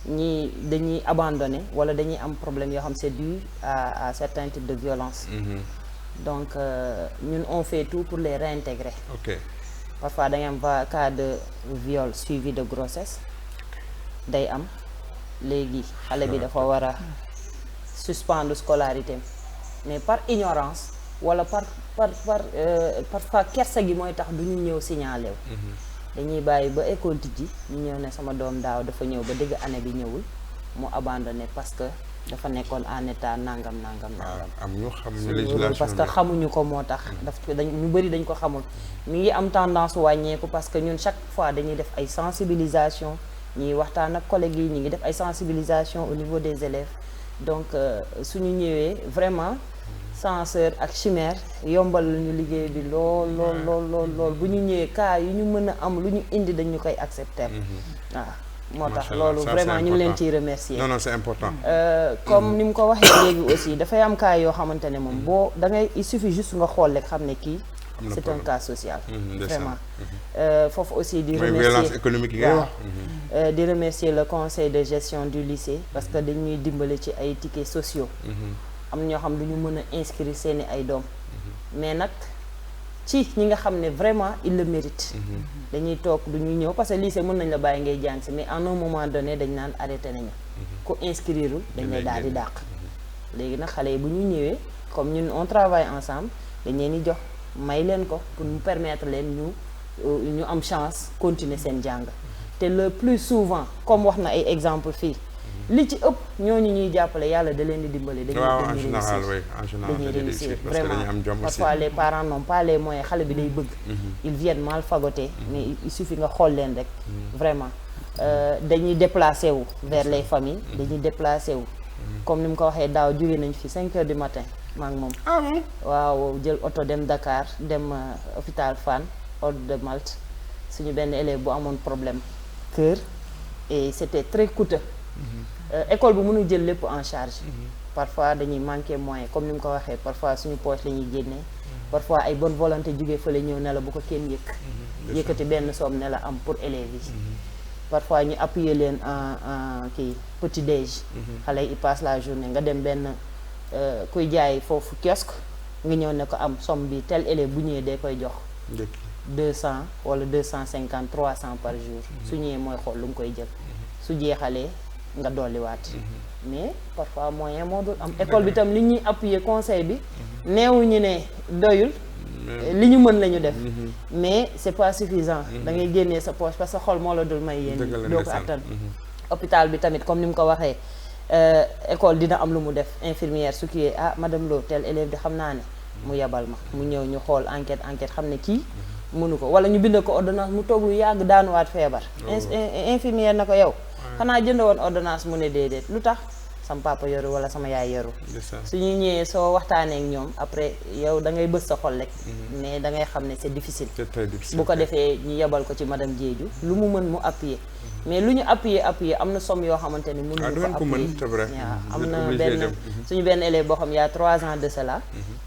ñii dañuy abandonner wala dañuy am problème yoo xam c'est dû à certains types de violence. Donc ñun on fait tout pour les réintégrer. OK. Parfois da ngay am cas de viol suivi de grossesse. day am léegi xale bi dafa war a suspendre scolarité mais par ignorance wala parfois kersa gi mooy tax du ñu ñëw signalé wu dañuy bàyyi ba école tijji ñu ñëw ne sama doom daaw dafa ñëw ba dégg année bi ñëwul mu abandonné parce que dafa nekkoon en état nangam. am ñu xamuñu législation parce que xamuñu ko moo tax ñu bëri dañ ko xamul mi ngi am tendance wàññeeku parce que ñun chaque fois dañuy def ay sensibilisation ñuy waxtaan ak collègues yi ñu ngi def ay sensibilisation au niveau des élèves donc suñu ñëwee vraiment censeur ak chimère yombal ñu liggéey bi lool bu ñu ñëwee cas yu ñu mën a am lu ñu indi dañu koy accepter waaw moo tax loolu vraiment ñu ngi leen ciy remercier non c'est important comme ni mu ko waxee léegi aussi dafay am cas yoo xamante ne moom boo da ngay il suffit juste nga xool rek xam ne kii c'est un cas social vraiment foofu aussi di remercier violence économique yi ngay wax di remercier le conseil de gestion du lycée parce que dañuy dimbali ci ay tickets sociaux am ñoo xam du ñu mën a inscrire seeni ay doom mais nag ci ñi nga xam ne vraiment il le mérite dañuy toog du ñu ñëw parce que lycée mën nañ la bàyyi ngay jàng si mais à un moment donné dañ naan arrêté nañu ku inscrireul dañ lay daal di dàq léegi nag xale yi bu ñu ñëwee comme ñun on travaille ensemble dañ leen di jox may leen ko pour mu permettre leen ñu am chance continuer seen jàng te le plus souvent comme wax na ay exemple fii li ci ëpp ñooñu ñuy jàppale yàlla da leen di dimbali dañuy réussir vraiment parfois les parents n'ont pas les moyens xale bi day bëgg ils viennent mal fagotés mais il suffit nga xool leen rek vraiment dañuy déplacé wu vers les familles dañuy déplacé wu comme ni mu ko waxee daaw jóge nañ fi 5 heures du matin maa ngi moom waaw jël oto dem Dakar dem hôpital Fann Ordre de Malte suñu benn élève bu amoon problème cœur et c'était très coûteux école bi mënul jël lépp en charge parfois dañuy manquer moyen comme ni mu ko waxee parfois suñu poche la ñuy génnee parfois ay bonne volonté jógee fële ñëw ne la bu ko kenn yëkkati benn somme ne la am pour élèves yi parfois ñu appuyer leen en kii petit déj xale yi passe la journée nga dem benn kuy jaay foofu kiosque nga ñëw ne ko am somme bi tel élève bu ñëwee day koy jox 200 wala 250 300 par jour su ñëwee mooy xool lu mu koy jël su jeexalee nga dolliwaat mais parfois moyen moo dul am école bi tam li ñuy appuyer conseil bi neewuñu ne doyul li ñu mën la ñu def mais c'est pas suffisant da ngay génnee sa poche parce que xol moo la dul may yéen doo ko attan hôpital bi tamit comme ni mu ko waxee école dina am lu mu def infirmière su kii madame Lo tel élève di xam naa ne mu yebal ma mu ñëw ñu xool enquête xam ne kii mënu ko wala ñu bind ko ordonnance mu toog lu yàgg daanuwaat feebar infirmière na ko yow xanaa jënd woon ordonnance mu ne déedéet lu tax sama papa yoru wala sama yaay yoru su ñu ñëwee soo waxtaanee ak ñoom après yow da ngay bës sa xol rek mais da ngay xam ne c'est difficile bu ko defee ñu yebal ko ci madame Diédhiou lu mu mën mu appuyer mais lu ñu appuyer am na somme yoo xamante ni mënuñu ko appuyer waaw am na benn suñu benn élève boo xam y a 3 ans de cela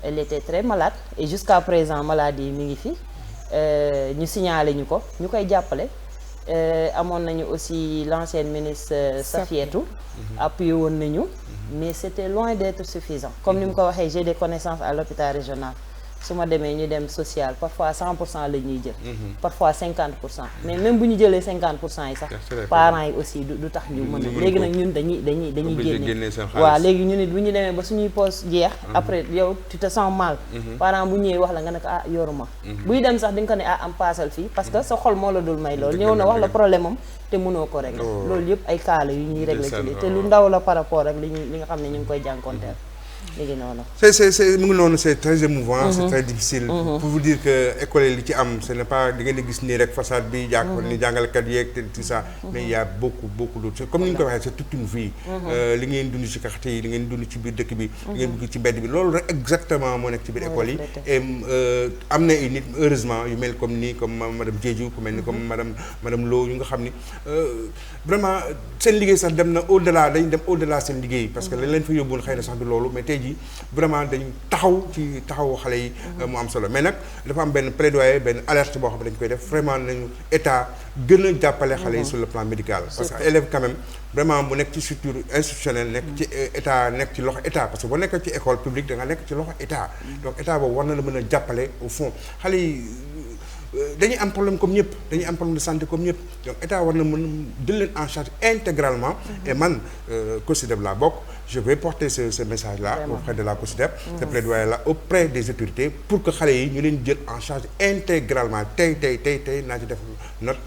elle était très malade et jusqu'à présent maladie mi ngi fi ñu signalé ñu ko ñu koy jàppale amoon nañu aussi l'ancienne ministre Safietou appuyé woon nañu mais c'était loin d'être suffisant comme ni mu ko waxee j'ai des connaissances à l'hôpital régional su ma demee ñu dem social parfois 100% la ñuy jël parfois 50% mais même bu ñu jëlee 50% yi sax parents yi aussi du tax ñu mën a léegi nag ñun dañuy génne waaw léegi ñu nit bu ñu demee ba suñuy poste jeex après yow tu te sens mal parent bu ñëwee wax la nga ne ko yoruma buy dem sax di nga ko ne am paasal fii parce que sa xol moo la dul may loolu ñëw na wax la problème am te mënoo ko régler loolu yëpp ay cas la yu ñuy régler ci li te lu ndaw la par rapport ak li nga xam ne ñu ngi koy jànkonteel léegi noonu c'est mu ngi noonu c'est très émouvant c'est très difficile pour vous dire que école li ci am ce n'est pas da ngeen di gis nii rek façade bi jàpp ni jàngalekat yeeg tout ça mais il y a beaucoup d'autres comme ni ñu ko waxee c'est toute une vie li ngeen dund ci quartier yi li ngeen dund ci biir dëkk bi li ngeen dund ci mbedd bi loolu rek exactement moo nekk ci biir école yi et am na ay nit heureusement yu mel comme nii comme madame Diédhiou ku mel ni comme madame Lo yu nga xam ni vraiment seen liggéey sax dem na au-delà dañ dem au-delà seen liggéey parce que lañ leen fa yóbbuwoon xëy na sax du loolu mais tey jii vraiment dañu taxaw xale yi mu am solo mais nag dafa am benn plaidoyer benn alerte boo xam ne dañ koy def vraiment nañu état gën a jàppale xale yi sur le plan médical parce que élève quand même vraiment bu nekk ci structure institutionnelle nekk ci état nekk ci loxo état parce que boo nekk ci école publique da nga nekk ci loxo état donc état boobu war na la mën a jàppale au fond xale yi dañuy am problème comme ñëpp dañuy am problème de santé comme ñëpp donc état war na mën jël leen en charge intégralement et man COSYDEP laa bokk je vais porter ce message là auprès de la COSYDEP ce plaidoyer là auprès des autorités pour que xale yi ñu leen jël en charge intégralement tey naa ci def note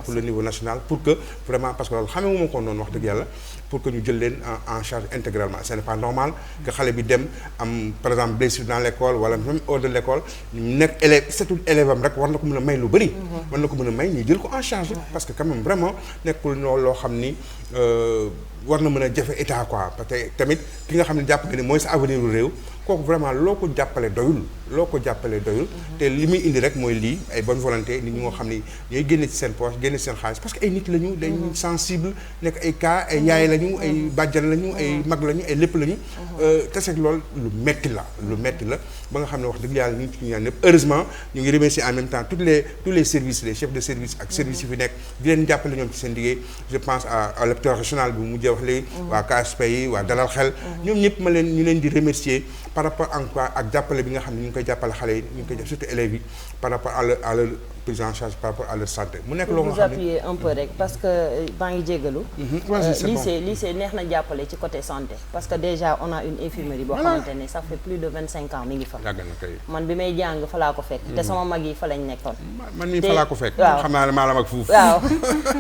pour le niveau national pour que vraiment parce que loolu xamee wu ma ko noonu wax dëgg yàlla pour que ñu jël leen en charge intégralement ce n'est pas normal que xale bi dem am par exemple blessure dans l'école wala même hors de l'école nekk élève setul élève am rek war na ko mën a may lu bëri war na ko mën a may ñu jël ko en charge parce que quand même vraiment nekkul loo xam ni war na mën a jafe état quoi parce que tamit ki nga xam ne jàpp nga ni mooy sa avenir u réew kooku vraiment loo ko jàppale doyul te li muy indi rek mooy lii ay bonne volonté nit ñi nga xam ni ñooy génne ci seen poche génne ci seen xaalis parce que ay nit lañu dañu sensible nekk ay cas ay yaay lañu ay bàjjan lañu ay mag lañu ay lépp lañu te loolu lu metti la ba nga xam ne wax dëgg yàlla ñu ngi ci ñaan ñëpp heureusement ñu ngi remercier en même temps tous les services les chefs de service ak services yi fi nekk di leen jàppale ñoom ci seen liggéey je pense à l'hôpital régional bi mu mujjee wax léegi waa KSP yi waa Dalal Xel ñoom ñëpp ñu leen di remercier par rapport encore ak jàppale bi nga xam ne ñu ngi koy jàppale xale yi ñu ngi koy def surtout élèves yi par rapport à leur prise en charge par rapport à leur santé mu nekk loo nga xam ne appuyer un peu rek parce que maa ngi jégalu lycée neex na jàppale ci côté santé parce que déjà on a une infirmerie boo xamante ne ça fait plus de 25 ans mi ngi fa man bi may jàng fa laa ko fekk te sama mag yi fa lañ nekkoon man mii fa laa ko fekk waaw xam naa ne maa la mag fuuf waaw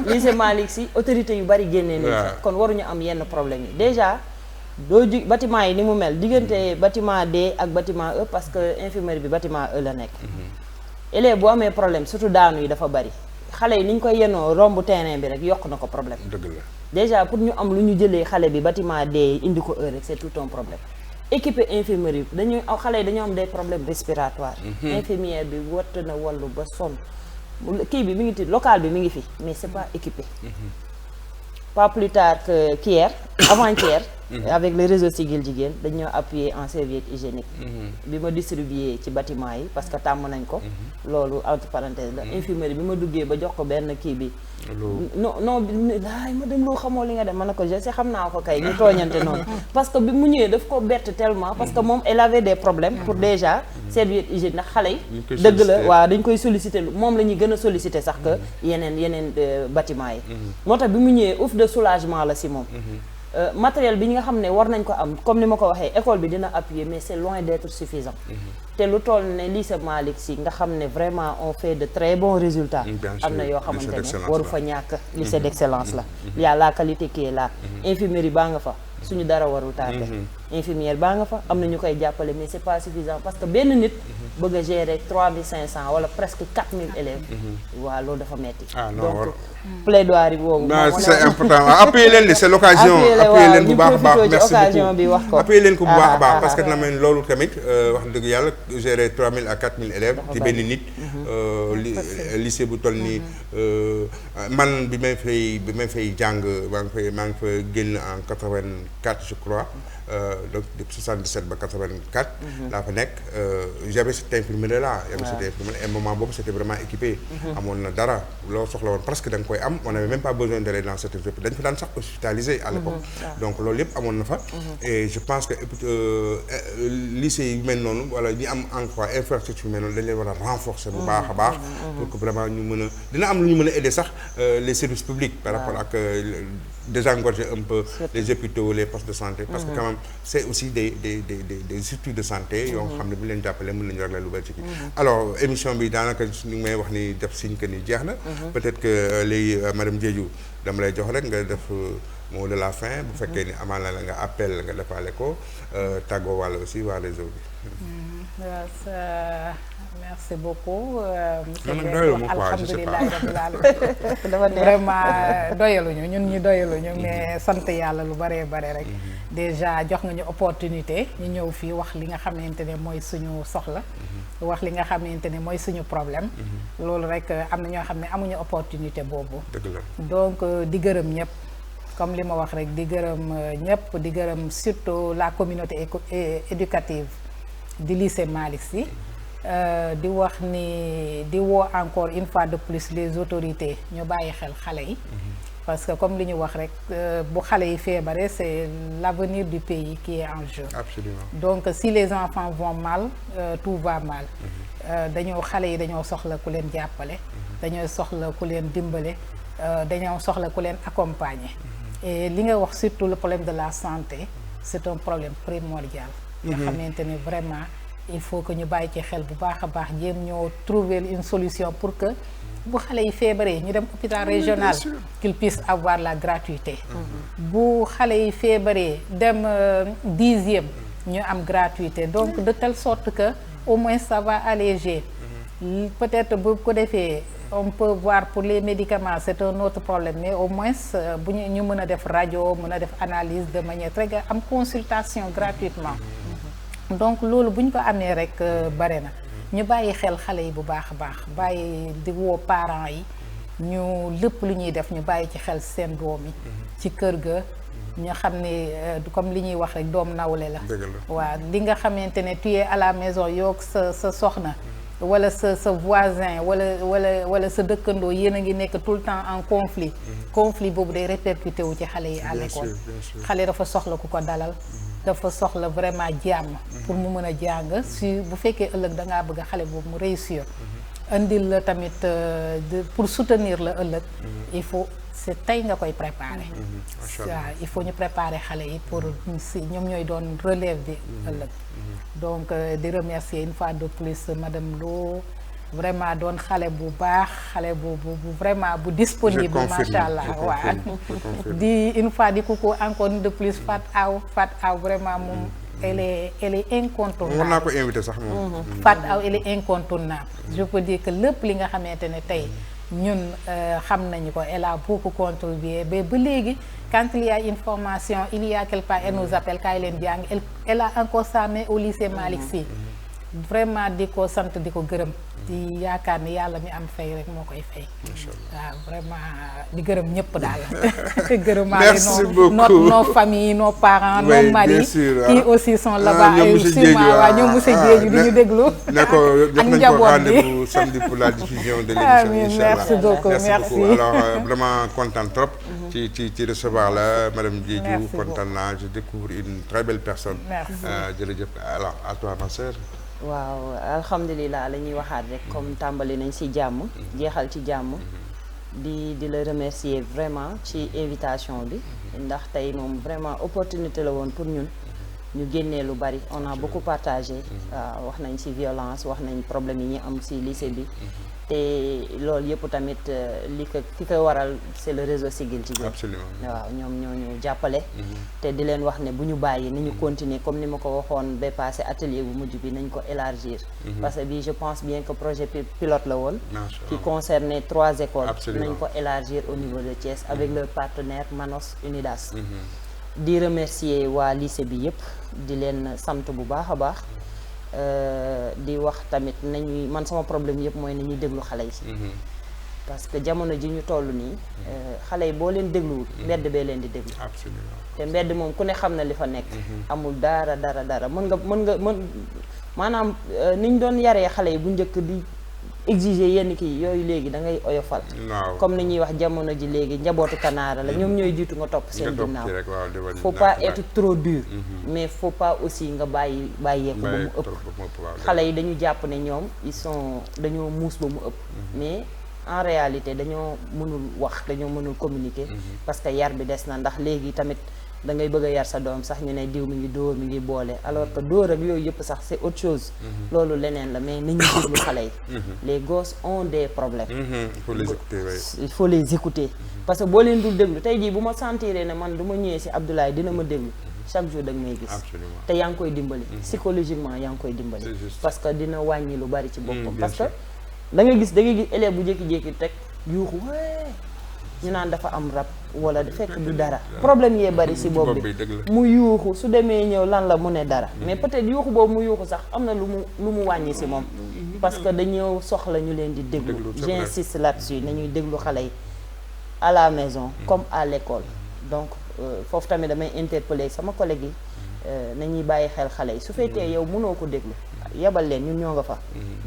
lycée Malick Sy autorité yu bari génnee nañ kon waruñu am yenn problème yi déjà doo ji bâtiment yi ni mu mel diggante bâtiment D ak bâtiment E parce que infirmerie bi bâtiment E la nekk élève bu amee problème surtout daanu yi dafa bari xale yi ni ñu koy yenoo romb terrain bi rek yokk na ko problème dëgg la déjà pour ñu am lu ñu jëlee xale bi bâtiment D indi ko E rek c'est tout un problème équipé infirmerie bi dañuy xale yi dañoo am des problèmes respiratoires infirmière bi watt na wallu ba sonn kii bi mi ngi ti local bi mi ngi fi mais c'est pas équipé pas plus tard que qu'hier avant-hier avec le réseau Siggil Jigéen dañoo appuyer en serviette hygiénique bi ma distribuer ci bâtiment yi parce que tàmm nañ ko loolu entre parenthèse la infirmerie bi ma duggee ba jox ko benn kii bi non laay ma dem loo xamoo li nga dem ma ne ko je sais xam naa ko kay ñu tooñante noonu parce que bi mu ñëwee daf ko bett tellement parce que moom elle avait des problèmes pour déjà serviette hygiénique ndax xale yi dëgg la waaw dañ koy solliciter moom la ñuy gën a solliciter sax que yeneen bâtiment yi moo tax bi mu ñëwee ouf de soulagement la si moom matériel bi nga xam ne war nañ ko am comme ni ma ko waxee école bi dina appuyer mais c'est loin d'être suffisant te lu toll ne lycée Malick Sy nga xam ne vraiment on fait de très bons résultats am na yoo xamante ne waru fa ñàkk lycée d'excellence la il y a la qualité qui est là infirmerie baa nga fa suñu dara warul tardé infirmière baa nga fa am na ñu koy jàppale mais c'est pas suffisant parce que benn nit bëgg a gérer 3500 wala presque 4000 élèves waaw loolu dafa metti donc plaidoirie boobu c'est important appuyer leen c'est l'occasion appuyer leen bu baax a baax merci occasion bi wax ko appuyer leen ko bu baax a baax parce que na men loolu tamit wax dëgg yàlla gérer 3000 à 4000 élèves ci benn nit lycée bu toll nii man bi may fay jàng maa ngi fa génn en 84 je crois donc de 77 ba 84 laa fa nekk j'avais cette infirmerie là et moment boobu c'était vraiment équipé amoon na dara loo soxla woon presque da nga koy am on avait même pas besoin d'aller dans cette dañ fa daan sax hospitalisé à l'époque donc loolu yëpp amoon na fa et je pense que lycée yu mel noonu wala ñi am encore infrastructure yu mel noonu dañ leen war a renforcer bu baax a baax pour que vraiment ñu mën a dina am lu ñu mën a aider sax les services publics par rapport ak désengorger un peu les hôpitaux les postes de santé parce que quand même c'est aussi des structures de santé yoo xam ne bu leen jàppale mën nañu régler lu bari ci kii alors émission bi daanaka ñu ngi may wax ni def signe que ni jeex na peut-être que léegi madame Diédhiou dama lay jox rek nga def mot de la fin bu fekkee ni amaan la nga appel nga defaale ko tàggoo wàll aussi waa réseau bi merci beaucoup alhamdulilah vraiment doyaluñu ñun ñu doyaluñu mais sant yàlla lu bare bare rek déjà jox nga ñu opportunité ñu ñëw fii wax li nga xamante ne mooy suñu soxla wax li nga xamante ne mooy suñu problème loolu rek am na ñoo xam ne amuñu opportunité boobu donc di gërëm ñëpp comme li ma wax rek di gërëm ñëpp di gërëm surtout la communauté éducative du lycée Malick Sy di wax ni di woo encore une fois de plus les autorités ñu bàyyi xel xale yi parce que comme li ñu wax rek bu xale yi feebare c'est l'avenir du pays qui est en jeu. Absolument. Donc si les enfants vont mal tout va mal dañoo xale yi dañoo soxla ku leen jàppale dañoo soxla ku leen dimbale dañoo soxla ku leen accompagner et li nga wax surtout le problème de la santé c'est un problème primordial nga xamante ni vraiment il faut que ñu bàyyi ci xel bu baax a baax jéem ñoo trouver une solution pour que bu xale yi feebaree ñu dem hôpital régional qu'ils puissent avoir la gratuité bu xale yi feebaree dem 10e ñu am gratuité donc de telle sorte que au moins ça va alléger peut-être bu ko defee on peut voir pour les médicaments c'est un autre problème mais au moins bu ñu mën a def rajo mën a def analyse de manière très am consultation gratuitement donc loolu bu ñu ko amee rek bare na ñu bàyyi xel xale yi bu baax a baax bàyyi di woo parents yi ñu lépp lu ñuy def ñu bàyyi ci xel seen doom yi ci kër ga ñu xam ne comme li ñuy wax rek doom nawle la waaw li nga xamante ne tu es à la maison yow sa soxna wala sa voisin wala sa dëkkandoo yéen a ngi nekk tout le temps en conflit boobu day répercuté wu ci xale yi à l'école xale dafa soxla ku ko dalal dafa soxla vraiment jàmm pour mu mën a jàng si bu fekkee ëllëg dangaa bëgg xale boobu mu réussir indil la tamit pour soutenir la ëllëg il faut c'est tey nga koy préparer waaw il faut ñu préparer xale yi pour si ñoom ñooy doon relève bi ëllëg donc di remercier une fois de plus madame Lo vraiment doon xale bu baax xale bu vraiment bu disponible macha allah waaw di une fois di kooku encore de plus Fat Aw vraiment moom elle est incontournable. war naa ko invité sax moom. Fat Aw elle est incontournable. je peux dire que lépp li nga xamante ne tey ñun xam nañu ko elle a beaucoup contribué ba léegi quand il y a une formation il y a quelque part elle nous appelle kaay leen jàng elle a encore sa main au lycée Malick Sy vraiment di ko sant di ko gërëm di yaakaar ni yàlla mi am fay rek moo koy fay. waaw vraiment di gërëm ñëpp daal. merci beaucoup nos familles nos parents nos maris qui aussi sont là-bas ñoom monsieur Diédhiou di ñu déglu. ak njaboot bi rendez-vous samedi pour la diffusion de l'émission. merci beaucoup merci. Alors vraiment content trop. ci recevoir la madame Diédhiou kontaan naa je découvre une très belle personne. merci jërëjëf alors à toi ma sœur. waaw alhamdulilah la ñuy waxaat rek comme tàmbali nañ ci jàmm jeexal ci jàmm di la remercier vraiment ci invitation bi ndax tey moom vraiment opportunité la woon pour ñun ñu génnee lu bari on a beaucoup partagé waaw wax nañ ci violence wax nañ problème yi ñu am ci lycée bi te loolu yëpp tamit ki ko waral c'est le réseau Siggil Jigéen. Absolument. waaw ñoom ñoo ñu jàppale. te di leen wax ne bu ñu bàyyi ni ñu continuer comme ni ma ko waxoon ba passé atelier bu mujj bi nañ ko élargir. parce que bii je pense bien que projet pilote la woon. qui concernait 3 écoles. nañ ko élargir au niveau de Thiès avec leur partenaire Manos Unidas. di remercier waa lycée bi yëpp di leen sant bu baax a baax. di wax tamit nañuy man sama problème yëpp mooy nañuy déglu xale yi parce que jamono ji ñu toll nii xale yi boo leen dégluwul mbedd bee leen di déglu te mbedd moom ku ne xam na li fa nekk amul dara maanaam niñ doon yaree xale yi bu njëkk di exiger yenn kii yooyu léegi da ngay oyofal comme ni ñuy wax jamono ji léegi njabootu kanaara la ñoom ñooy jiitu nga topp seen ginnaaw faut pas être trop dur mais faut pas aussi nga bàyyeeku ba mu ëpp xale yi dañu jàpp ne ñoom dañoo muus ba mu ëpp mais en réalité dañoo mënul wax dañoo mënul communiquer parce que yar bi des na ndax léegi tamit da ngay bëgg a yar sa doom sax ñu ne diw mi ngi dóor mi ngi boole alors que dóor ak yooyu yëpp sax c'est autre chose loolu leneen la mais nañu déglu xale yi les gosses ont des problèmes il faut les écouter parce que boo leen dul déglu tey jii bu ma sentiree ne man du ma ñëwee ci Abdoulaye dina ma déglu chaque jour da nga may gis te yaa ngi koy dimbali psychologiquement yaa ngi koy dimbali parce que dina wàññi lu bari ci boppam parce que da ngay gis élève bu jékki-jékki teg yuuxu ñu naan dafa am rab wala fekk du dara problème yee bari ci bopp bi mu yuuxu su demee ñëw lan la mu ne dara mais peut-être yuuxu boobu mu yuuxu sax am na lu mu wàññi ci moom parce que dañoo soxla ñu leen di déglu j'insiste là-dessus nañuy déglu xale yi à la maison comme à l'école donc foofu tamit damay interpeller sama collègue yi nañuy bàyyi xel xale yi su fekkee yow mënoo ko déglu yabal leen ñun ñoo nga fa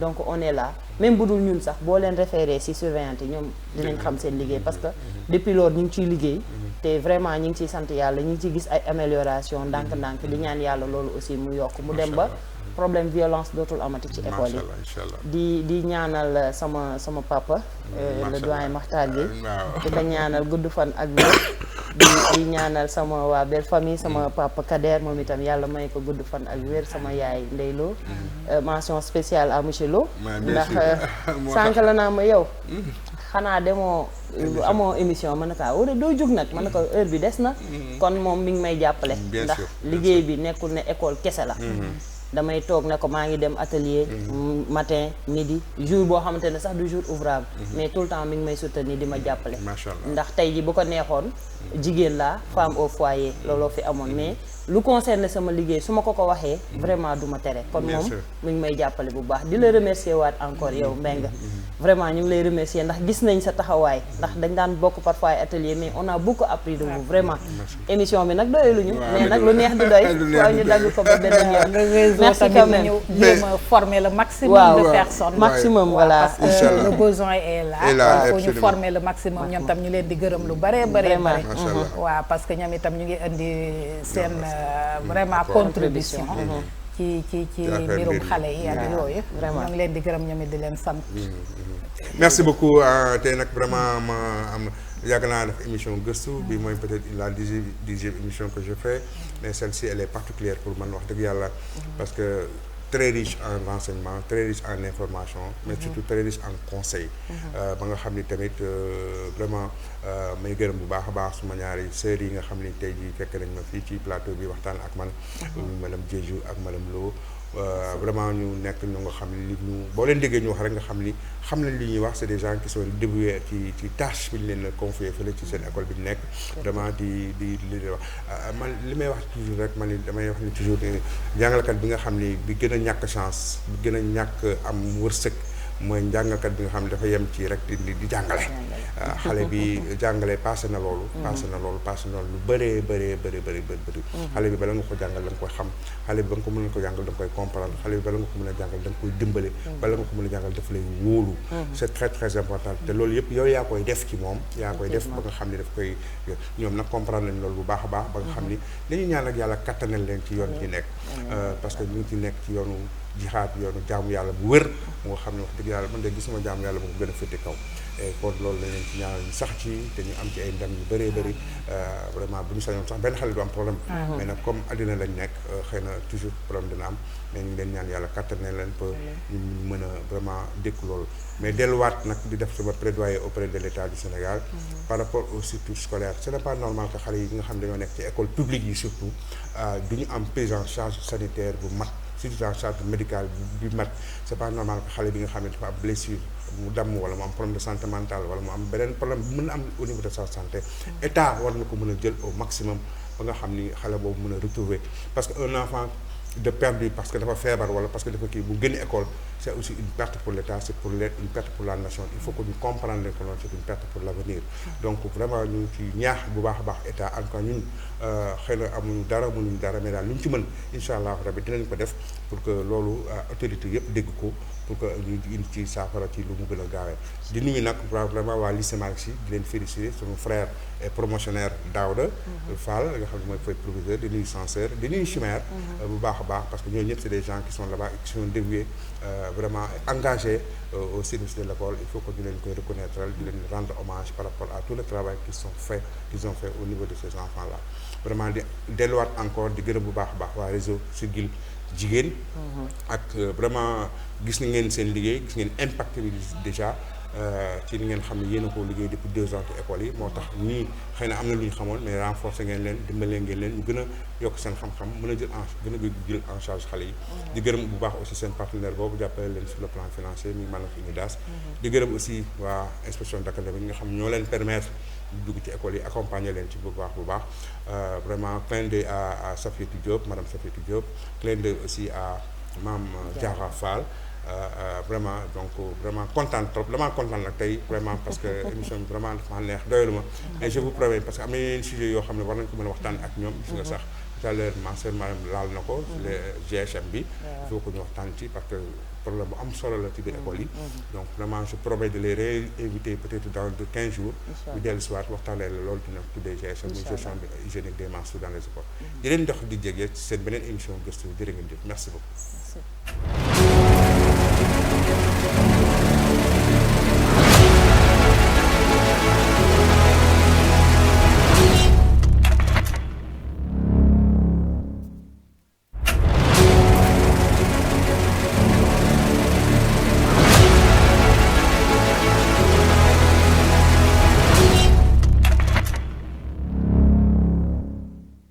donc on est là même bu dul ñun sax boo leen référé ci surveillante yi ñoom dinañ xam seen liggéey parce que depuis loolu ñu ngi ciy liggéey te vraiment ñu ngi ciy sant yàlla ñu ngi ciy gis ay amélioration ndànk-ndànk di ñaan yàlla loolu aussi mu yokk mu dem ba problème violence dootul amati ci école yi. Machallah. di ñaanal sama papa. le doyen Makhtar Gueye. di ko ñaanal gudd fan ak wér. di ñaanal sama waa belle famille sama papa Kader moom itam yàlla may ko gudd fan ak wér sama yaay Ndeye Lo. mention spéciale à monsieur Lo. ndax sànq la naa ma yow. xanaa demoo amoo émission mën na kaa wala doo jug nag mën na ko heure bi des na. kon moom mi ngi may jàppale. ndax liggéey bi nekkul ne école kese la. damay toog ne ko maa ngi dem atelier matin midi jour boo xamante ne sax du jour ouvrable mais tout le temps mi ngi may soutenir di ma jàppale ndax tey ji bu ko neexoon jigéen laa femme au foyer looloo fi amoon mais lu concerne sama liggéey su ma ko waxee vraiment du ma tere kon moom mi ngi may jàppale bu baax di la remercier waat encore yow Mbengue vraiment ñu ngi lay remercier ndax gis nañ sa taxawaay ndax dañ daan bokk parfois ay atelier mais on a beaucoup appris de vous vraiment émission bi nag doyaluñu mais nag lu neex du doy waaw ñu dagg ko ba beneen yoon merci quand même ñu jéem a former le maximum de personnes maximum voilà parce que le besoin est là il faut ñu former le maximum ñoom tam ñu leen di gërëm lu bare bare bare waaw parce que ñoom itam ñu ngi indi seen vraiment contribution ci mbirum xale yi ak yooyu vraiment ngi leen di gërëm ñoom it di leen sant merci beaucoup tey nag vraiment ma am yàgg naa def émission gëstu bi mooy peut-être la 10e émission que je fais mais celle-ci elle est particulière pour man wax dëgg yàlla parce que très riche en renseignement très riche en information mais surtout très riche en conseil ba nga xam ni tamit vraiment may gërëm bu baax a baax suma ñaari sœurs yi nga xam ni tey jii fekk nañ ma fii ci plateau bi waxtaan ak man madame Diédhiou ak madame Lo vraiment ñu nekk ñu nga xam ne li ñu boo leen déggee ñu wax rek nga xam ni xam nañ li ñuy wax c'est des gens qui sont dévoués ci tâche bi ñu leen confié fële ci seen école bi ñu nekk vraiment di wax man li may wax toujours rek man ni damay wax ni toujours jàngalekat bi nga xam ni bi gën a ñàkk chance bi gën a ñàkk am wërsëg mooy njàngalkat bi nga xam ne dafa yem ci rek di jàngale xale bi jàngale passé na loolu lu bëree xale bi bala nga ko jàngal da nga koy xam xale bi ba nga ko mën a ko jàngal da nga koy comprendre xale bi bala nga ko mën a jàngal da nga koy dimbale bala nga ko mën a jàngal dafa lay wóolu c'est très très important te loolu yëpp yow yaa koy def ci moom yaa koy def ba nga xam ne daf koy ñoom nag comprendre nañ loolu bu baax a baax ba nga xam ni dañuy ñaan ak yàlla kattanal leen ci yoon ci nekk parce que ñu ngi ci nekk ci yoonu jihaad yoonu jaamu yàlla bu wër moo xam ne wax dëgg yàlla man de gisuma jaamu yàlla bu ko gën a féete kaw et kon loolu la leen ci ñaanal ñu sax ci te ñu am ci ay ndam yu bëree bëri vraiment bu ñu sañoon sax benn xale du am problème mais nag comme àddina lañ nekk xëy na toujours problème dina am mais ñu ngi leen ñaan yàlla kattan ne leen pour ñu mën a vraiment dékku loolu mais delluwaat nag di def sama plaidoyer auprès de l'État du Sénégal par rapport au cycle scolaire ce n'est pas normal que xale yi nga xam ne dañoo nekk ci école publique yi surtout du ñu am prise en charge sanitaire bu mat surtout en charge médicale bi mat c'est pas normal que xale bi nga xam ne dafa am blessure mu damm wala mu am problème de santé mentale wala mu am beneen problème bu mën a am au niveau de sa santé état war na ko mën a jël au maximum ba nga xam ni xale boobu mën a retrouver parce que un enfant de perdu parce que dafa feebar wala parce que dafa kii bu génn école c'est aussi une perte pour l'État c'est pour une perte pour la nation il faut que ñu comprendre que loolu c'est une perte pour l'avenir donc vraiment ñu ci ñaax bu baax a baax état encore ñun xëy na amuñu dara mënuñu dara mais daal lu ñu ci mën incha allah rabbi dinañ ko def pour que loolu autorité yëpp dégg ko pour que ñu indi ci saafara ci lu mu gën a gaawee di nuyu nag vraiment waa lycée Malick Sy di leen féliciter sunu frère et promotionnaire Daouda Fall nga xam ne mooy feuille proviseur di nuyu censeur di nuyu chimère bu baax a baax parce que ñooñu ñëpp c'est des gens qui sont là-bas et qui sont dévoués vraiment engagés au service de l'école il faut que ñu leen koy reconnaître di leen rendre hommage par rapport à tout le travail qu'ils ont fait au niveau de ces enfants-là vraiment di delluwaat encore di gërëm bu baax a baax waa réseau Siggil Jigéen ak vraiment gis na ngeen seen liggéey gis ngeen impact bi déjà ci li ngeen xam ne yéen a ko liggéey depuis 2 ans ci école yi moo tax ñii xëy na am na lu ñu xamoon mais renforcer ngeen leen dimbalee ngeen leen ñu gën a yokk seen xam-xam mën a jël en charge xale yi di gërëm bu baax aussi seen partenaire boobu jàppale leen sur le plan financier mi maanaam UNIDAS di gërëm aussi waa inspection d'académie ñi nga xam ñoo leen permettre dugg ci école yi accompagner leen ci bu baax vraiment clin d'œil à Safiatou Diop madame Safiatou Diop clin d'œil aussi à Mame Diarra Fall vraiment donc vraiment kontaan trop damaa kontaan nag tey vraiment parce que émission bi vraiment dafa neex doyalu ma et je vous promets parce que am na yeneen sujet yoo xam ne war nañ ko mën a waxtaan ak ñoom gis nga sax tout à l'heure ma sœur madame laal na ko le GHM bi il faut que ñu waxtaan ci parce que problème bu am solo la ci biir école yi donc vraiment je promets de les réinviter peut-être dans 15 jours ñu dellu si waat waxtaanee la loolu dina tuddee GHM muy gestion hygiénique des menstrues dans les écoles di leen dox di jege ci seen beneen émission gëstu jërë ngeen jëf merci beaucoup